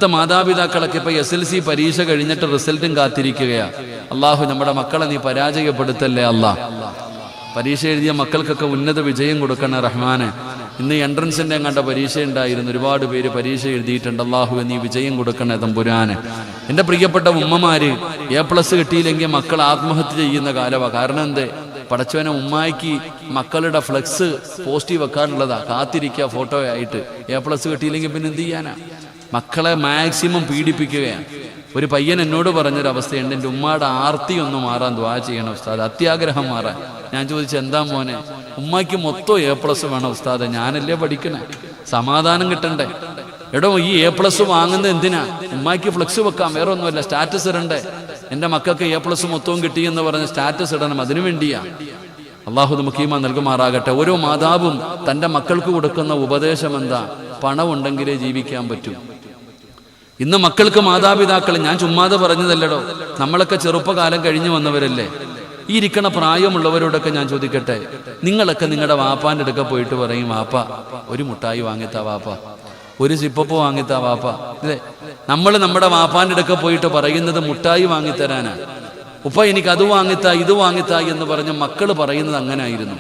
ഇന്നത്തെ മാതാപിതാക്കളൊക്കെ ഇപ്പൊ SLC പരീക്ഷ കഴിഞ്ഞിട്ട് റിസൾട്ടും കാത്തിരിക്കുകയാ. അള്ളാഹു നമ്മുടെ മക്കളെ നീ പരാജയപ്പെടുത്തല്ലേ അല്ലാ. പരീക്ഷ എഴുതിയ മക്കൾക്കൊക്കെ ഉന്നത വിജയം കൊടുക്കണേ റഹ്മാനെ. ഇന്ന് എൻട്രൻസിന്റെ കണ്ട പരീക്ഷ ഉണ്ടായിരുന്നു, ഒരുപാട് പേര് പരീക്ഷ എഴുതിയിട്ടുണ്ട്. അള്ളാഹു നീ വിജയം കൊടുക്കണേ തമ്പുരാനെ. എൻ്റെ പ്രിയപ്പെട്ട ഉമ്മമാര് A+ കിട്ടിയില്ലെങ്കിൽ മക്കൾ ആത്മഹത്യ ചെയ്യുന്ന കാലമാണ്. കാരണം എന്തേ? പടച്ചവനെ ഉമ്മായിക്ക് മക്കളുടെ ഫ്ലെക്സ് പോസ്റ്റ് വെക്കാറുള്ളതാ, കാത്തിരിക്കുക ഫോട്ടോ ആയിട്ട്. A+ കിട്ടിയില്ലെങ്കിൽ പിന്നെ എന്ത് ചെയ്യാനാ? മക്കളെ മാക്സിമം പീഡിപ്പിക്കുകയാണ്. ഒരു പയ്യൻ എന്നോട് പറഞ്ഞൊരവസ്ഥയുണ്ട്, എൻ്റെ ഉമ്മയുടെ ആർത്തി ഒന്ന് മാറാൻ ദുആ ചെയ്യണം ഉസ്താദ്, അത്യാഗ്രഹം മാറാൻ. ഞാൻ ചോദിച്ചു എന്താ മോനെ? ഉമ്മയ്ക്ക് മൊത്തം A+ വേണം ഉസ്താദ്, ഞാനല്ലേ പഠിക്കണേ, സമാധാനം കിട്ടണ്ടേ. എടോ ഈ A+ വാങ്ങുന്നത് എന്തിനാ? ഉമ്മായിക്ക് ഫ്ലെക്സ് വെക്കാം, വേറെ ഒന്നുമല്ല, സ്റ്റാറ്റസ് ഇടണ്ടേ. എൻ്റെ മക്കൾക്ക് A+ മൊത്തവും കിട്ടിയെന്ന് പറഞ്ഞ് സ്റ്റാറ്റസ് ഇടണം, അതിനു വേണ്ടിയാ. അള്ളാഹു നമുക്ക് ഈമാൻ നൽകുമാറാകട്ടെ. ഓരോ മാതാവും തൻ്റെ മക്കൾക്ക് കൊടുക്കുന്ന ഉപദേശം എന്താ? പണം ഉണ്ടെങ്കിലേ ജീവിക്കാൻ പറ്റൂ. ഇന്ന് മക്കൾക്ക് മാതാപിതാക്കൾ, ഞാൻ ചുമ്മാതെ പറഞ്ഞതല്ലടോ, നമ്മളൊക്കെ ചെറുപ്പകാലം കഴിഞ്ഞു വന്നവരല്ലേ. ഈ ഇരിക്കണ പ്രായമുള്ളവരോടൊക്കെ ഞാൻ ചോദിക്കട്ടെ, നിങ്ങളൊക്കെ നിങ്ങളുടെ വാപ്പാൻ്റെ അടുക്ക പോയിട്ട് പറയും, വാപ്പ ഒരു മുട്ടായി വാങ്ങിത്താ വാപ്പ, ഒരു സിപ്പപ്പ് വാങ്ങിത്താ വാപ്പ, അല്ലേ? നമ്മൾ നമ്മുടെ വാപ്പാൻ്റെ അടുക്ക പോയിട്ട് പറയുന്നത് മുട്ടായി വാങ്ങിത്തരാനാ. ഉപ്പ എനിക്ക് അത് വാങ്ങിത്താ ഇത് വാങ്ങിത്താ എന്ന് പറഞ്ഞ് മക്കൾ പറയുന്നത് അങ്ങനെ ആയിരുന്നു.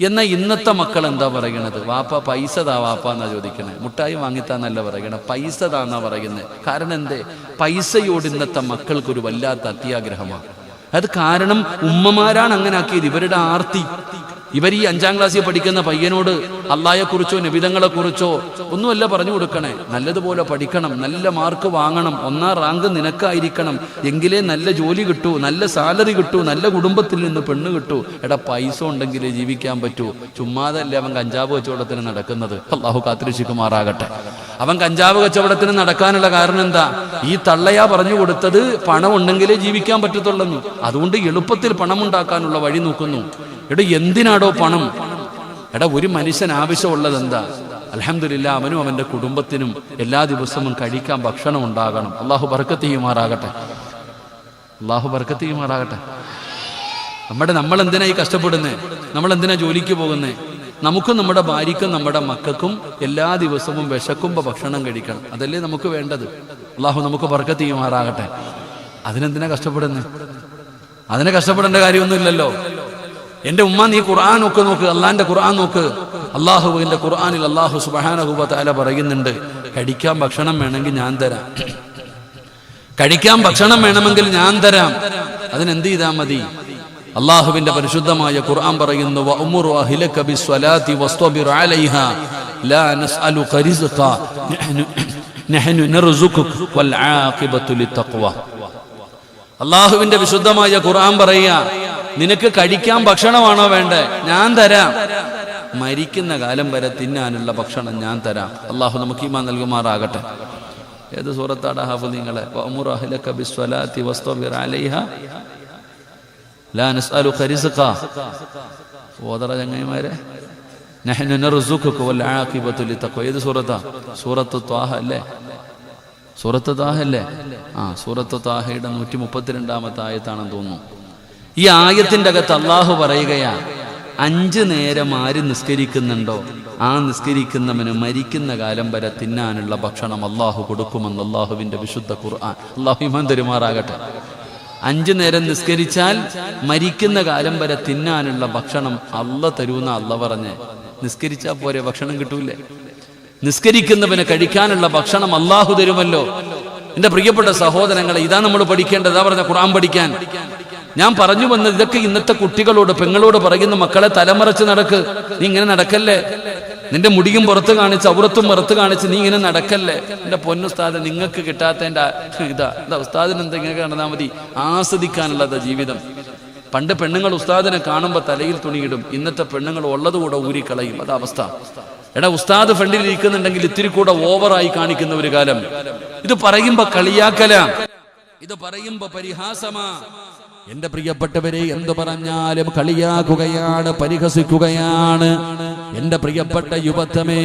എന്നാൽ ഇന്നത്തെ മക്കൾ എന്താ പറയണത്? വാപ്പ പൈസ താ വാപ്പ എന്നാ ചോദിക്കണേ, മുട്ടായി വാങ്ങിത്താന്നല്ല പറയണേ, പൈസ താന്നാ പറയുന്നത്. കാരണം എന്തേ? പൈസയോട് ഇന്നത്തെ മക്കൾക്കൊരു വല്ലാത്ത അത്യാഗ്രഹമാണ്. അത് കാരണം ഉമ്മമാരാണ് അങ്ങനെ ആക്കിയത്. ഇവരുടെ ആർത്തി. ഇവർ ഈ 5ാം ക്ലാസ്സിൽ പഠിക്കുന്ന പയ്യനോട് അള്ളാഹയെക്കുറിച്ചോ നബിതങ്ങളെക്കുറിച്ചോ ഒന്നുമല്ല പറഞ്ഞു കൊടുക്കണേ. നല്ലതുപോലെ പഠിക്കണം, നല്ല മാർക്ക് വാങ്ങണം, 1ാം റാങ്ക് നിനക്കായിരിക്കണം, എങ്കിലേ നല്ല ജോലി കിട്ടൂ, നല്ല സാലറി കിട്ടൂ, നല്ല കുടുംബത്തിൽ നിന്ന് പെണ്ണ് കിട്ടൂ. എടാ പൈസ ഉണ്ടെങ്കിലേ ജീവിക്കാൻ പറ്റൂ. ചുമ്മാതല്ലേ അവൻ കഞ്ചാവ് കച്ചവടത്തിന് നടക്കുന്നത്. അള്ളാഹു കാത്തിരക്ഷിക്കുമാറാകട്ടെ. അവൻ കഞ്ചാവ് കച്ചവടത്തിന് നടക്കാനുള്ള കാരണം എന്താ? ഈ തള്ളയാ പറഞ്ഞു കൊടുത്തത് പണം ഉണ്ടെങ്കിലേ ജീവിക്കാൻ പറ്റത്തുള്ളൂ. അതുകൊണ്ട് എളുപ്പത്തിൽ പണമുണ്ടാക്കാനുള്ള വഴി നോക്കുന്നു. എടാ എന്തിനാടോ പണം? എടാ ഒരു മനുഷ്യൻ ആവശ്യമുള്ളത് എന്താ? അൽഹംദുലില്ലാ അവനും അവൻ്റെ കുടുംബത്തിനും എല്ലാ ദിവസവും കഴിക്കാൻ ഭക്ഷണം ഉണ്ടാകണം. അള്ളാഹു ബർക്കത്ത് ചെയ്യുമാറാകട്ടെ. അള്ളാഹു ബർക്കത്ത് ചെയ്യുമാറാകട്ടെ. നമ്മൾ എന്തിനാ ഈ കഷ്ടപ്പെടുന്നേ? നമ്മൾ എന്തിനാ ജോലിക്ക് പോകുന്നേ? നമുക്കും നമ്മുടെ ഭാര്യയ്ക്കും നമ്മുടെ മക്കൾക്കും എല്ലാ ദിവസവും വിശക്കുമ്പോൾ ഭക്ഷണം കഴിക്കണം. അതല്ലേ നമുക്ക് വേണ്ടത്. അള്ളാഹു നമുക്ക് ബർക്കത്ത് ചെയ്യുമാറാകട്ടെ. അതിനെന്തിനാ കഷ്ടപ്പെടുന്നേ? അതിനെ കഷ്ടപ്പെടേണ്ട കാര്യമൊന്നുമില്ലല്ലോ. എൻ്റെ ഉമ്മ നീ ഖുർആൻ ഒക്കെ നോക്ക്, അള്ളാന്റെ ഖുർആൻ നോക്ക്. അള്ളാഹുവിൻ്റെ ഖുർആനിൽ അള്ളാഹു സുബ്ഹാനഹു വ തആല പറയുന്നുണ്ട്, കഴിക്കാൻ ഭക്ഷണം വേണമെങ്കിൽ ഞാൻ തരാം, കഴിക്കാൻ ഭക്ഷണം വേണമെങ്കിൽ ഞാൻ തരാം. അതിനെന്ത് ചെയ്താൽ മതി? അള്ളാഹുവിന്റെ പരിശുദ്ധമായ ഖുർആൻ പറയുന്നു, വഅ്മുറു അഹ്ലക ബിസ്സലാത്തി വസ്തബിർ അലൈഹാ ലാ നസ്അലുക റിസ്ഖ നഹ്നു നർസുകുക വൽ ആഖിബത്തു ലിത്തഖ്വ. അള്ളാഹുവിന്റെ വിശുദ്ധമായ ഖുർആൻ പറയുക, നിനക്ക് കഴിക്കാൻ ഭക്ഷണമാണോ വേണ്ടേ? ഞാൻ തരാം. മരിക്കുന്ന കാലം വരെ തിന്നാനുള്ള ഭക്ഷണം ഞാൻ തരാം. അള്ളാഹു നമുക്ക് ഈമാൻ നൽകുമാറാകട്ടെ. ഏത് സൂറത്താടാ ഹാഫിദ് നിങ്ങളെ? വഅ്മുറു അഹ്ലക ബിസ്സലാത്തി വസ്തബിർ അലൈഹാ ലാ നസ്അലുക റിസ്ഖ. ഓതറ ചങ്ങായിമാരെ, നഹ്നു നർസുകുക വൽ ആഖിബത്തു ലിത്തഖ്വ. ഏത് സൂറത്താ? സൂറത്തു ത്വാഹ അല്ലേ? സൂറത്ത് ത്വാഹ അല്ലേ? സൂറത്ത് ത്വാഹയുടെ 132-ാമത്തെ ആയത്താണെന്ന് തോന്നുന്നു. ഈ ആയത്തിന്റെ അകത്ത് അള്ളാഹു പറയുകയാ, 5 നേരം ആര് നിസ്കരിക്കുന്നുണ്ടോ ആ നിസ്കരിക്കുന്നവന് മരിക്കുന്ന കാലം വരെ തിന്നാനുള്ള ഭക്ഷണം അള്ളാഹു കൊടുക്കുമെന്ന് അള്ളാഹുവിന്റെ വിശുദ്ധ ഖുർആൻ. അള്ളാഹു ഈമാൻ തരുമാറാകട്ടെ. 5 നേരം നിസ്കരിച്ചാൽ മരിക്കുന്ന കാലം വരെ തിന്നാനുള്ള ഭക്ഷണം അള്ള തരൂന്ന അള്ള പറഞ്ഞ്. നിസ്കരിച്ചാൽ പോരെ, ഭക്ഷണം കിട്ടൂലേ? നിസ്കരിക്കുന്നവന് കഴിക്കാനുള്ള ഭക്ഷണം അള്ളാഹു തരുമല്ലോ. എന്റെ പ്രിയപ്പെട്ട സഹോദരങ്ങളെ, ഇതാ നമ്മൾ പഠിക്കേണ്ടത്. ഇതാ പറഞ്ഞ ഖുർആൻ പഠിക്കാൻ ഞാൻ പറഞ്ഞു വന്നത്. ഇതൊക്കെ ഇന്നത്തെ കുട്ടികളോട് പെങ്ങളോട് പറയുന്ന, മക്കളെ തലമറച്ച് നടക്ക്, നീ ഇങ്ങനെ നടക്കല്ലേ, നിന്റെ മുടിയും പുറത്ത് കാണിച്ച് ഔറത്തും പുറത്ത് കാണിച്ച് നീ ഇങ്ങനെ നടക്കല്ലേ. എന്റെ പൊന്നുസ്താദ്, നിങ്ങൾക്ക് കിട്ടാത്തതിന്റെ ഇതാ ഉസ്താദിന് എന്തെങ്കിലും നടന്നാൽ മതി. ആസ്വദിക്കാനുള്ളത് ജീവിതം. പണ്ട് പെണ്ണുങ്ങൾ ഉസ്താദിനെ കാണുമ്പോൾ തലയിൽ തുണിയിടും, ഇന്നത്തെ പെണ്ണുങ്ങൾ ഉള്ളതുകൂടെ ഊരിക്കളയും. അതവസ്ഥ. എടാ ഉസ്താദ് ഫ്രണ്ടിൽ ഇരിക്കുന്നുണ്ടെങ്കിൽ ഇത്തിരി കൂടെ ഓവറായി കാണിക്കുന്ന ഒരു കാലം. ഇത് പറയുമ്പോ കളിയാക്കല, ഇത് പറയുമ്പോ പരിഹാസമാ. എന്റെ പ്രിയപ്പെട്ടവരെ, എന്തു പറഞ്ഞാലും കളിയാക്കുകയാണ്, പരിഹസിക്കുകയാണ്. എന്റെ പ്രിയപ്പെട്ട യുവത്വമേ,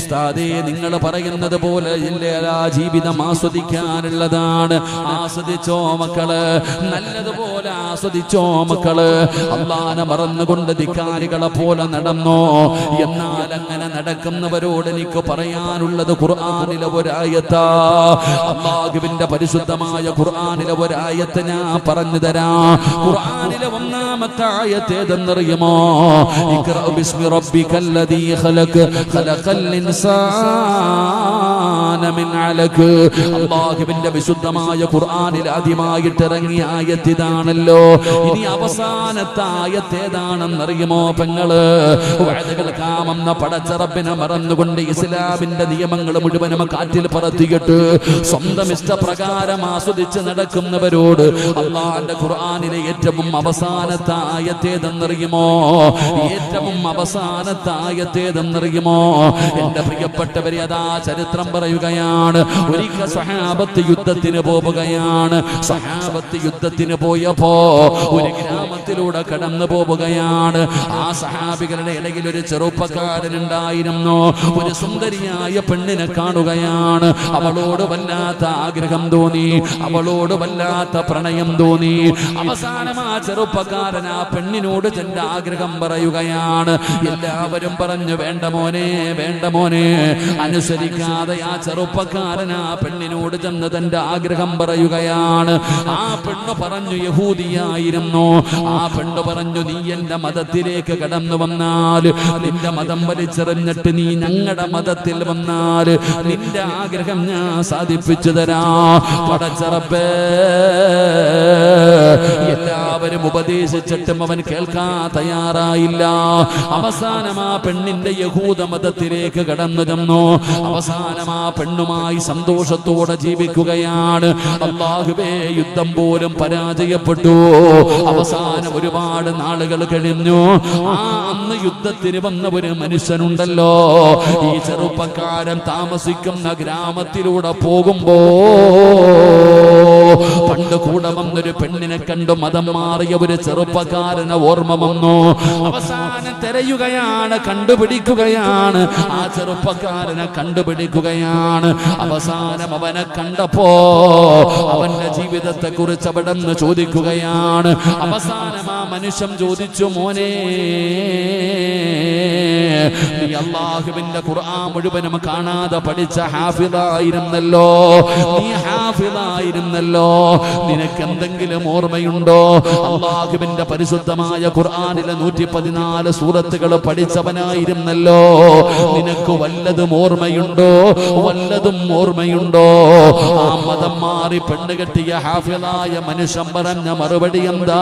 ഉസ്താദേ നിങ്ങൾ പറയുന്നത് പോലെ എല്ലാ ജീവിതം ആസ്വദിക്കാനുള്ളതാണ്. ആസ്വദിച്ചോ മക്കള്, നല്ലതുപോലെ ആസ്വദിച്ചോ മക്കള്. അള്ളാനെ മറന്നുകൊണ്ട് ധിക്കാരികളെ പോലെ നടന്നോ. എന്നാൽ അങ്ങനെ നടക്കുന്നവരോട് എനിക്ക് പറയാനുള്ളത് ഖുർആനിലെ ഒരായത്താ. അല്ലാഹുവിന്റെ പരിശുദ്ധമായ ഖുർആനിലെ ഒരായത്ത് ഞാൻ പറഞ്ഞു തരാം. ഖുർആനിലെ ഒന്നാമത്തെ ആയത്ത് ഏതെന്നറിയുമോ? ഇഖ്റ ബിസ്മി റബ്ബിക്കല്ലദീ ഖലഖ് ഖലഖൽ ഇൻസാന മിൻ അലഖ്. അല്ലാഹുവിന്റെ വിശുദ്ധമായ ഖുർആനിൽ ആദ്യമായിട്ട് ഇറങ്ങിയ ആയത്ത് ഇതാണല്ലോ. ഇനി അവസാനത്തെ ആയത്ത് ഏതാണെന്നറിയുമോ പെങ്ങള്? വഅദകൾ കാമെന്ന പടച്ച റബ്ബിനെ മറന്നുകൊണ്ട് ഇസ്ലാമിന്റെ നിയമങ്ങൾ മുഴുവനും കാറ്റിൽ പറത്തിയിട്ട് സ്വന്തം ഇഷ്ടപ്രകാരം ആസ്വദിച്ച് നടക്കുന്നവരോട് അല്ലാഹുവിന്റെ ഖുർആനിലെ ഏറ്റവും അവസാനത്തെ ആയത്തേതെന്നറിയുമോ? ഏറ്റവും അവസാനത്തെ ആയത്തേതെന്നറിയുമോ? എന്റെ പ്രിയപ്പെട്ടവരെ, അതാ ചരിത്രം പറയുകയാണ്. ഒരിക്കൽ സ്വഹാബത്ത് യുദ്ധത്തിന് പോവുകയാണ്. സ്വഹാബത്ത് യുദ്ധത്തിന് പോയപ്പോ ഒരു ഗ്രാമത്തിലൂടെ കടന്നു പോവുകയാണ്. ആ സഹാബികളുടെ ഇടയിൽ ഒരു ചെറുപ്പക്കാരനുണ്ടായിരുന്നു. ഒരു സുന്ദരിയായ പെണ്ണിനെ കാണുകയാണ്. അവളോട് വല്ലാത്ത ആഗ്രഹം തോന്നി, അവളോട് വല്ലാത്ത പ്രണയം തോന്നി. അവസാനം ആ ചെറുപ്പക്കാരൻ ആ പെണ്ണിനോട് തന്റെ ആഗ്രഹം പറയുകയാണ്. എല്ലാവരും പറഞ്ഞു വേണ്ട മോനെ, വേണ്ട മോനെ. അനുസരിക്കാതെ ആ ചെറുപ്പക്കാരൻ ആ പെണ്ണിനോട് ചെന്ന് തന്റെ ആഗ്രഹം പറയുകയാണ്. ആ പെണ്ണ് പറഞ്ഞു യഹൂദിയായിരുന്നു. ആ പെണ്ണ് പറഞ്ഞു നീ എന്റെ മതത്തിലേക്ക് കടന്നു വന്നാൽ, നിന്റെ മതം വലിച്ചെറിഞ്ഞിട്ട് നീ ഞങ്ങളുടെ മതത്തിൽ വന്നാൽ നിന്റെ ആഗ്രഹം ഞാൻ സാധിപ്പിച്ചു തരാം. പടച്ച റബ്ബേ, എല്ലാവരും ഉപദേശിച്ചിട്ടും അവൻ കേൾക്കാൻ തയ്യാറായില്ല. അവസാനം ആ പെണ്ണിന്റെ യഹൂദ മതത്തിലേക്ക് കടന്നു ചെന്നു. അവസാനം ആ പെണ്ണുമായി സന്തോഷത്തോടെ ജീവിക്കുകയാണ്. അല്ലാഹുവേ, യുദ്ധം പോലും പരാജയപ്പെട്ടു. അവസാനം ഒരുപാട് നാളുകൾ കഴിഞ്ഞു. അന്ന് യുദ്ധത്തിന് വന്ന ഒരു മനുഷ്യനുണ്ടല്ലോ, ഈ ചെറുപ്പക്കാരൻ താമസിക്കുന്ന ഗ്രാമത്തിലൂടെ പോകുമ്പോ പണ്ട് കൂടെ വന്നൊരു പെണ്ണിനെ കണ്ടു മതം മാറിയ ഒരു ചെറുപ്പക്കാരനെ ഓർമ്മ വന്നു. അവസാനം തിരയുകയാണ്, കണ്ടുപിടിക്കുകയാണ്. ആ ചെറുപ്പക്കാരനെ കണ്ടുപിടിക്കുകയാണ്. അവസാനം അവനെ കണ്ടപ്പോ അവന്റെ ജീവിതത്തെ കുറിച്ച് അവിടെ നിന്ന് ചോദിക്കുകയാണ്. അവസാനം ആ മനുഷ്യൻ ചോദിച്ചു, മോനെ നീ അല്ലാഹുവിന്റെ ഖുർആൻ മുഴുവനും കാണാതെ പഠിച്ച ഹാഫിളായിരുന്നല്ലോ, നീ ഹാഫിളായിരുന്നല്ലോ, നിനക്ക് എന്തെങ്കിലും ഓർമ്മയുണ്ടോ? അല്ലാഹുവിന്റെ പരിശുദ്ധമായ ഖുർആനിലെ 114 സൂറത്തുകൾ പഠിച്ചവനായിരുന്നല്ലോ, നിനക്ക് വല്ലതും ഓർമ്മയുണ്ടോ? വല്ലതും ഓർമ്മയുണ്ടോ? ആ മതം മാറി പെണ്ണ് കെട്ടിയ ഹാഫിളായ മനുഷ്യൻ പറഞ്ഞ മറുപടി എന്താ?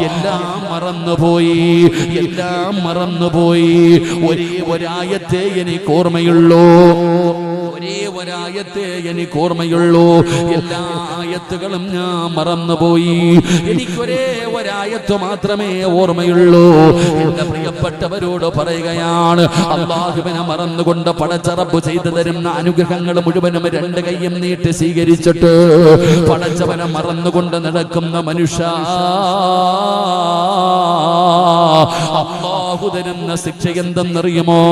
എല്ലാം മറന്നുപോയി, എല്ലാം മറന്നുപോയി. ഒരേ ഒരായത്തെ എനിക്ക് ഓർമ്മയുള്ളൂ, ഒരേ ഒരായത്തെ എനിക്ക് ഓർമ്മയുള്ളൂ. എല്ലാ ആയത്തുകളും ഞാൻ മറന്നുപോയി. എനിക്കൊരേ ഒരായത്ത് മാത്രമേ ഓർമ്മയുള്ളൂ. എന്റെ പ്രിയപ്പെട്ടവരോട് പറയുകയാണ്, അല്ലാഹുവിനെ മറന്നുകൊണ്ട് പടച്ച റബ്ബ് ചെയ്തു തരുന്ന അനുഗ്രഹങ്ങൾ മുഴുവനും രണ്ട് കൈയും നീട്ടി സ്വീകരിച്ചിട്ട് പടച്ചവനെ മറന്നുകൊണ്ട് നടക്കുന്ന മനുഷ്യ, അല്ലാഹു തരുന്ന ശിക്ഷ എന്തെന്നറിയുമോ?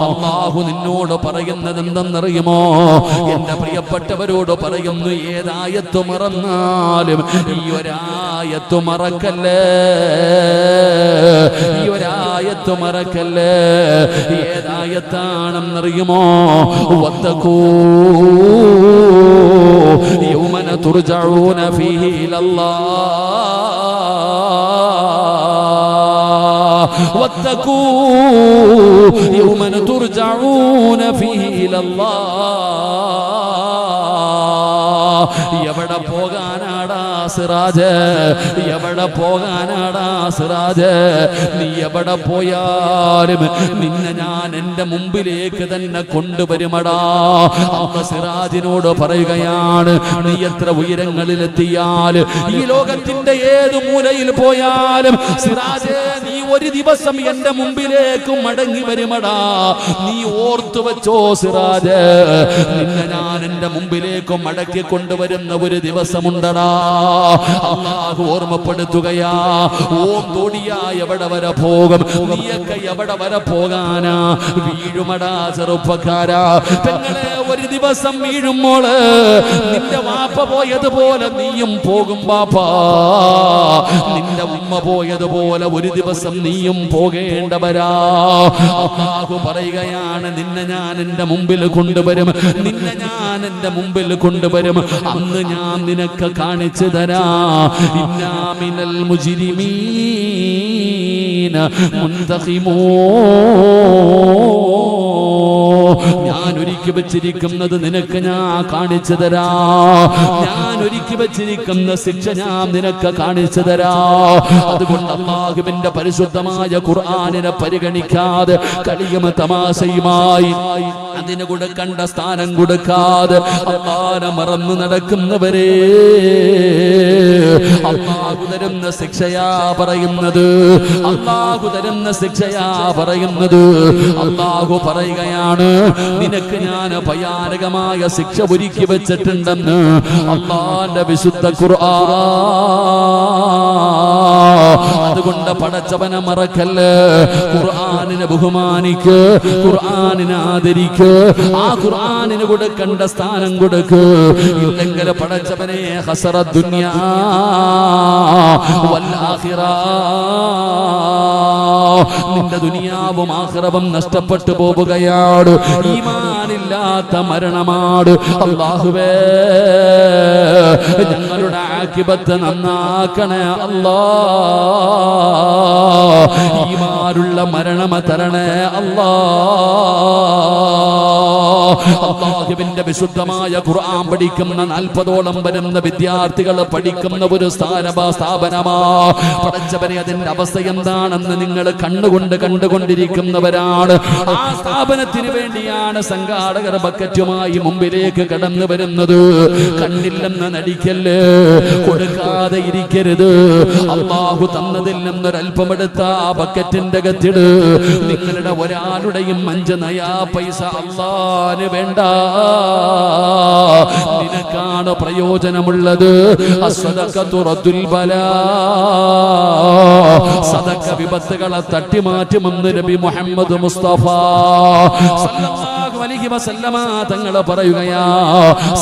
അല്ലാഹു നിന്നോട് പറയുന്നത് എന്തെന്നറിയുമോ? എന്റെ പ്രിയപ്പെട്ടവരോട് പറയുന്നു, ഏതായത്ത് മറന്നാലും ഈ ഒരായത്ത് മറക്കല്ലേ, ഈ ഒരായത്ത് മറക്കല്ലേ. ഏതായത്താണെന്നറിയുമോ? വത്തഖൂ യൗമന തുർജഊന ഫീഹി ഇലല്ലാഹ്, വത്തഖൂ യൗമന തുർജഊന ഫീഹി ഇലല്ലാഹ്. എവിടെ പോകാനാടാ സിറാജ്? എവിടെ പോകാനാടാ സിറാജ്? നീ എവിടെ പോയാലും നിന്നെ ഞാൻ എന്റെ മുമ്പിലേക്ക് തന്നെ കൊണ്ടുവരുമടാ. അമ്മ സിറാജിനോട് പറയുകയാണ്, നീ എത്ര ഉയരങ്ങളിലെത്തിയാൽ, ഈ ലോകത്തിന്റെ ഏത് മൂലയിൽ പോയാലും സിറാജ് നീ ഒരു ദിവസം എന്റെ മുമ്പിലേക്ക് മടങ്ങി വരുമടാ. നീ ഓർത്തു വെച്ചോ സിറാജ്, നിന്നെ ഞാൻ എന്റെ മുമ്പിലേക്ക് മടക്കി കൊണ്ടുവരുന്ന ഒരു ദിവസമുണ്ടടാ. അല്ലാഹു ഓർമ്മപ്പെടുത്തുകയാ. ഓം തോടിയാ എവിടെ വരെ പോകും, നീയൊക്കെ എവിടെ വരെ പോകാനാ? വീഴുമടാ ചെറുപ്പക്കാരാ. പെങ്ങളെ, ഒരു ദിവസം വീഴുമ്പോള് നിന്റെ വാപ്പ പോയതുപോലെ നീയും പോകും പാപ്പാ. നിന്റെ ഉമ്മ പോയതുപോലെ ഒരു ദിവസം നീയും പോകേണ്ടവരാ. അല്ലാഹു പറയുകയാണ്, നിന്നെ ഞാൻ എന്റെ മുമ്പിൽ കൊണ്ടുവരും, നിന്നെ ഞാൻ എന്റെ മുമ്പിൽ കൊണ്ടുവരും. അന്ന് ഞാൻ നിനക്ക് കാണിച്ചു തരാ. ഇന്നാ മിനൽ മുജ്രിമീന മുൻതഖിമൂ. ഞാൻ ഒരുക്കി വെച്ചിരിക്കുന്നത് നിനക്ക് ഞാൻ കാണിച്ചു തരാ. ഞാൻ ഒരുക്കി വെച്ചിരിക്കുന്ന ശിക്ഷ ഞാൻ നിനക്ക് കാണിച്ചു തരാ. അതുകൊണ്ട് അല്ലാഹുവിന്റെ പരിശുദ്ധമായ ഖുർആനിനെ പരിഗണിക്കാതെ കളിയും തമാശയുമായി അതിന് കൊടുക്കേണ്ട സ്ഥാനം കൊടുക്കാതെ അല്ലാഹുവിനെ മറന്നു നടക്കുന്നവരെ അല്ലാഹു തരുന്ന ശിക്ഷയാ പറയുന്നത്. അല്ലാഹു തരുന്ന ശിക്ഷയാ പറയുന്നത്. അല്ലാഹു പറയുകയാണ്, നിനക്ക് ഞാൻ ഭയാനകമായ ശിക്ഷ ഒരുക്കി വെച്ചിട്ടുണ്ടെന്ന് അല്ലാഹുവിന്റെ വിശുദ്ധ ഖുർആൻ. അതുകൊണ്ട് പടച്ചവനെ മറക്കല്ലേ. ഖുർആനിനെ ബഹുമാനിക്ക്, ഖുർആനിനെ ആദരിക്ക്, ആ ഖുർആനിന് കൊടുക്കേണ്ട സ്ഥാനം കൊടുക്ക്. ഇല്ലെങ്കിൽ പടച്ചവനെ ഖസറ ദുനിയാ വൽ ആഖിറ, നിന്റെ ദുനിയാവും ആഖിറവും നഷ്ടപ്പെട്ടു പോവുകയാണ്. ഈമാനില്ലാത്ത മരണമാണ്. അല്ലാഹുവേ, ഞങ്ങളുടെ ആഖിബത്ത് നന്നാക്കണേ അല്ലാ. ഈമാനുള്ള മരണം തരണേ അല്ലാ. അല്ലാഹുവിന്റെ വിശുദ്ധമായ ഖുർആൻ പഠിക്കുന്ന 40ഓളം വരുന്ന വിദ്യാർത്ഥികൾ പഠിക്കുന്ന ഒരു സ്ഥാപനമാ. പഠിച്ചവരെ, അതിന്റെ അവസ്ഥ എന്താണെന്ന് നിങ്ങൾ കണ്ണുകൊണ്ട് കണ്ടുകൊണ്ടിരിക്കുന്നവരാണ്. ആ സ്ഥാപനത്തിന് വേണ്ടിയാണ് സംഘാടകർ ബക്കറ്റുമായി മുമ്പിലേക്ക് കടന്നു വരുന്നത്. കണ്ടില്ലെന്ന് നടിക്കല്ലേ, കൊടുക്കാതെ ഇരിക്കരുത്. അല്ലാഹു തന്നതിൽ നിന്നൊരൽപ്പമെടുത്ത ആ ബക്കറ്റിന്റെ അകത്തിട്. നിങ്ങളുടെ ഒരാളുടെയും 5 നയാ പൈസ അല്ലാഹുവിന് വേണ്ട. നിനക്കാണ് പ്രയോജനമുള്ളത്. അസ്സദഖതു റദ്ദുൽ ബലാ, സദഖ വിപത്തുകളെ തട്ടിമാറ്റുമെന്ന് നബി മുഹമ്മദ് മുസ്തഫ സല്ലല്ലാഹു അലൈഹി വസല്ലമ തങ്ങൾ പറയുകയാ.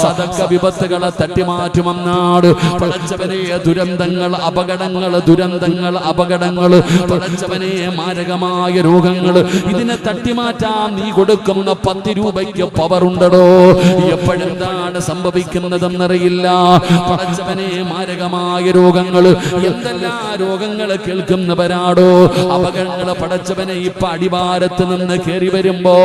സദഖ വിപത്തുകളെ തട്ടിമാറ്റുമെന്നാണ്. പടച്ചവനെ, ദുരന്തങ്ങൾ, അപകടങ്ങൾ, ദുരന്തങ്ങൾ, അപകടങ്ങൾ, പടച്ചവനെ, മാരകമായ രോഗങ്ങൾ, ഇതിനെ തട്ടിമാറ്റാൻ നീ കൊടുക്കുന്ന 10 രൂപയ്ക്ക് പവറുണ്ടോ? എപ്പോഴെന്താണ് സംഭവിക്കുന്നതെന്നറിയില്ല. പടച്ചവനെ, മാരകമായ രോഗങ്ങൾ, എന്തെല്ലാം രോഗങ്ങൾ കേൾക്കുന്നവരാടോ. അപകടങ്ങൾ പടച്ചവനെ ഇപ്പൊ അടിവാരത്ത് നിന്ന് കയറി വരുമ്പോ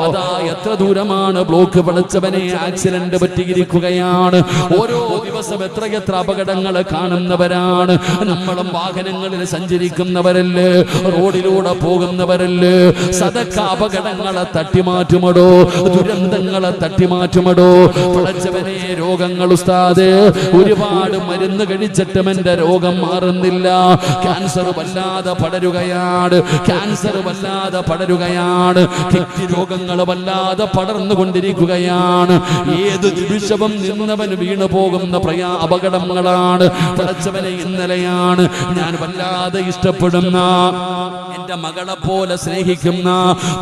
അതാ എത്ര ദൂരമാണ് ബ്ലോക്ക്. പടച്ചവനെ, ആക്സിഡന്റ് പറ്റിയിരിക്കുകയാണ്. ഓരോ ദിവസം എത്രയെത്ര അപകടങ്ങൾ കാണുന്നവരാണ്. നമ്മളും വാഹനങ്ങളിൽ സഞ്ചരിക്കുന്നവരല്ലേ, റോഡിലൂടെ പോകുന്നവരല്ലേ. സദഖ അപകടങ്ങളെ തട്ടിമാറ്റുമടോ, ദുരന്തങ്ങളെ തട്ടിമാറ്റുമടോ. പടച്ചവനെ, രോഗങ്ങൾ ഉസ്താദേ, ഒരുപാട് മരുന്ന് കഴിച്ചിട്ടും എന്റെ രോഗം മാറുന്നില്ല. ക്യാൻസർ വല്ലാതെ പടരുകയാണ്, ക്യാൻസർ വല്ലാതെ പടരുകയാണ്, കിഡ്നി രോഗങ്ങൾ വല്ലാതെ പടർന്നുകൊണ്ടിരിക്കുകയാണ്. ഏത് നിമിഷവും നിന്നവൻ വീണു പോകുന്ന അപകടങ്ങളാണ്. പടച്ചവനെ, ഇന്നലെയാണ് ഞാൻ വല്ലാതെ ഇഷ്ടപ്പെടുന്ന, എന്റെ മകളെ പോലെ സ്നേഹിക്കുന്ന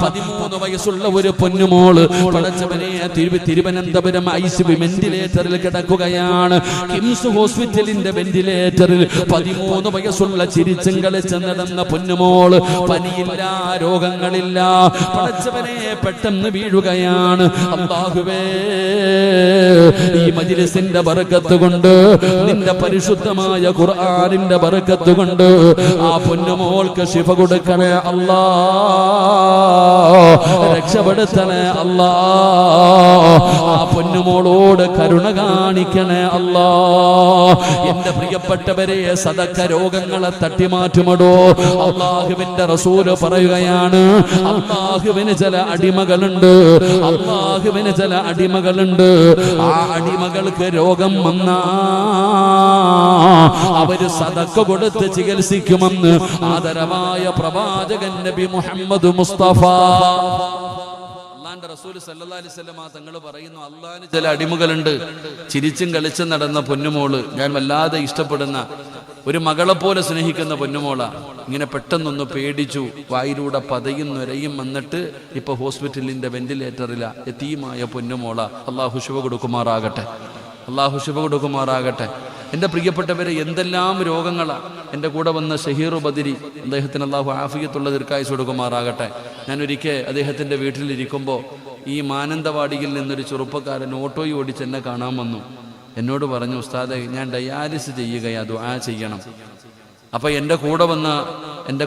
13 വയസ്സുള്ള ഒരു പൊന്നുമോള് പടച്ചവനെ തിരുവനന്തപുരം ICU വെന്റിലേറ്ററിൽ കിടക്കുകയാണ്. കിംസ് ഹോസ്പിറ്റലിന്റെ വെന്റിലേറ്ററിൽ 13 വയസ്സുള്ള ചിരിച്ചും കളിച്ച് നടന്ന പൊന്നുമോള്. പനിയില്ല, രോഗങ്ങളില്ല. പടച്ചവനെ, പെട്ടെന്ന് വീഴുകയാണ്. അല്ലാഹുവേ, ഈ മജ്‌ലിസിന്റെ ബറക്കത്ത് കൊണ്ട്, നിന്റെ പരിശുദ്ധമായ ഖുർആനിന്റെ ബറക്കത്ത് കൊണ്ട് ആ പൊന്നുമോൾക്ക് ശിഫ കൊടുക്കണേ അല്ലാ, രക്ഷപ്പെടുത്തണേ അല്ലാ. ആ പൊന്നുമോളോട് കരുണ കാണിക്കണേ അല്ലാ. എന്റെ പ്രിയപ്പെട്ടവരെ, സദക്ക രോഗങ്ങളെ തട്ടിമാറ്റുമടോ. അല്ലാഹുവിന്റെ റസൂല് പറയുകയാണ്, അല്ലാഹുവിന് ചില അടിമകളുണ്ട്, അല്ലാഹുവിന് ചില അടിമകളുണ്ട്. ആ അടിമകൾക്ക് രോഗം വന്നാ അവര് സദക്ക കൊടുത്ത് ചികിത്സിക്കുമെന്ന് ആദരവായ പ്രവാചകൻ നബി മുഹമ്മദ് മുസ്തഫ റസൂൽ സല്ലല്ലാഹു അലൈഹി വസല്ലം തങ്ങൾ പറയുന്നു, അള്ളാഹിന് ചില അടിമകളുണ്ട്. ചിരിച്ചും കളിച്ചും നടന്ന പൊന്നുമോള്, ഞാൻ വല്ലാതെ ഇഷ്ടപ്പെടുന്ന ഒരു മകളെ പോലെ സ്നേഹിക്കുന്ന പൊന്നുമോള, ഇങ്ങനെ പെട്ടെന്നൊന്ന് പേടിച്ചു, വായിലൂടെ പതയും നുരയും വന്നിട്ട് ഇപ്പൊ ഹോസ്പിറ്റലിന്റെ വെന്റിലേറ്ററില. യതീമായ പൊന്നുമോള, അള്ളാഹു ശുഭ കൊടുക്കുമാറാകട്ടെ, അള്ളാഹു ശുഭ കൊടുക്കുമാറാകട്ടെ. എൻ്റെ പ്രിയപ്പെട്ടവരെ, എന്തെല്ലാം രോഗങ്ങളാണ്. എൻ്റെ കൂടെ വന്ന ഷഹീറു ബദരി, അദ്ദേഹത്തിന് അള്ളാഹു ആഫിയത്തുള്ള ദീർഘായുസ്സ് കൊടുക്കുമാറാകട്ടെ. ഞാനൊരിക്കൽ അദ്ദേഹത്തിൻ്റെ വീട്ടിലിരിക്കുമ്പോൾ ഈ മാനന്തവാടിയിൽ നിന്നൊരു ചെറുപ്പക്കാരൻ ഓട്ടോയിൽ ഓടിച്ച് എന്നെ കാണാൻ വന്നു. എന്നോട് പറഞ്ഞു, ഉസ്താദേ ഞാൻ ഡയാലിസിസ് ചെയ്യുകയാ, ദുആ ചെയ്യണം. അപ്പം എൻ്റെ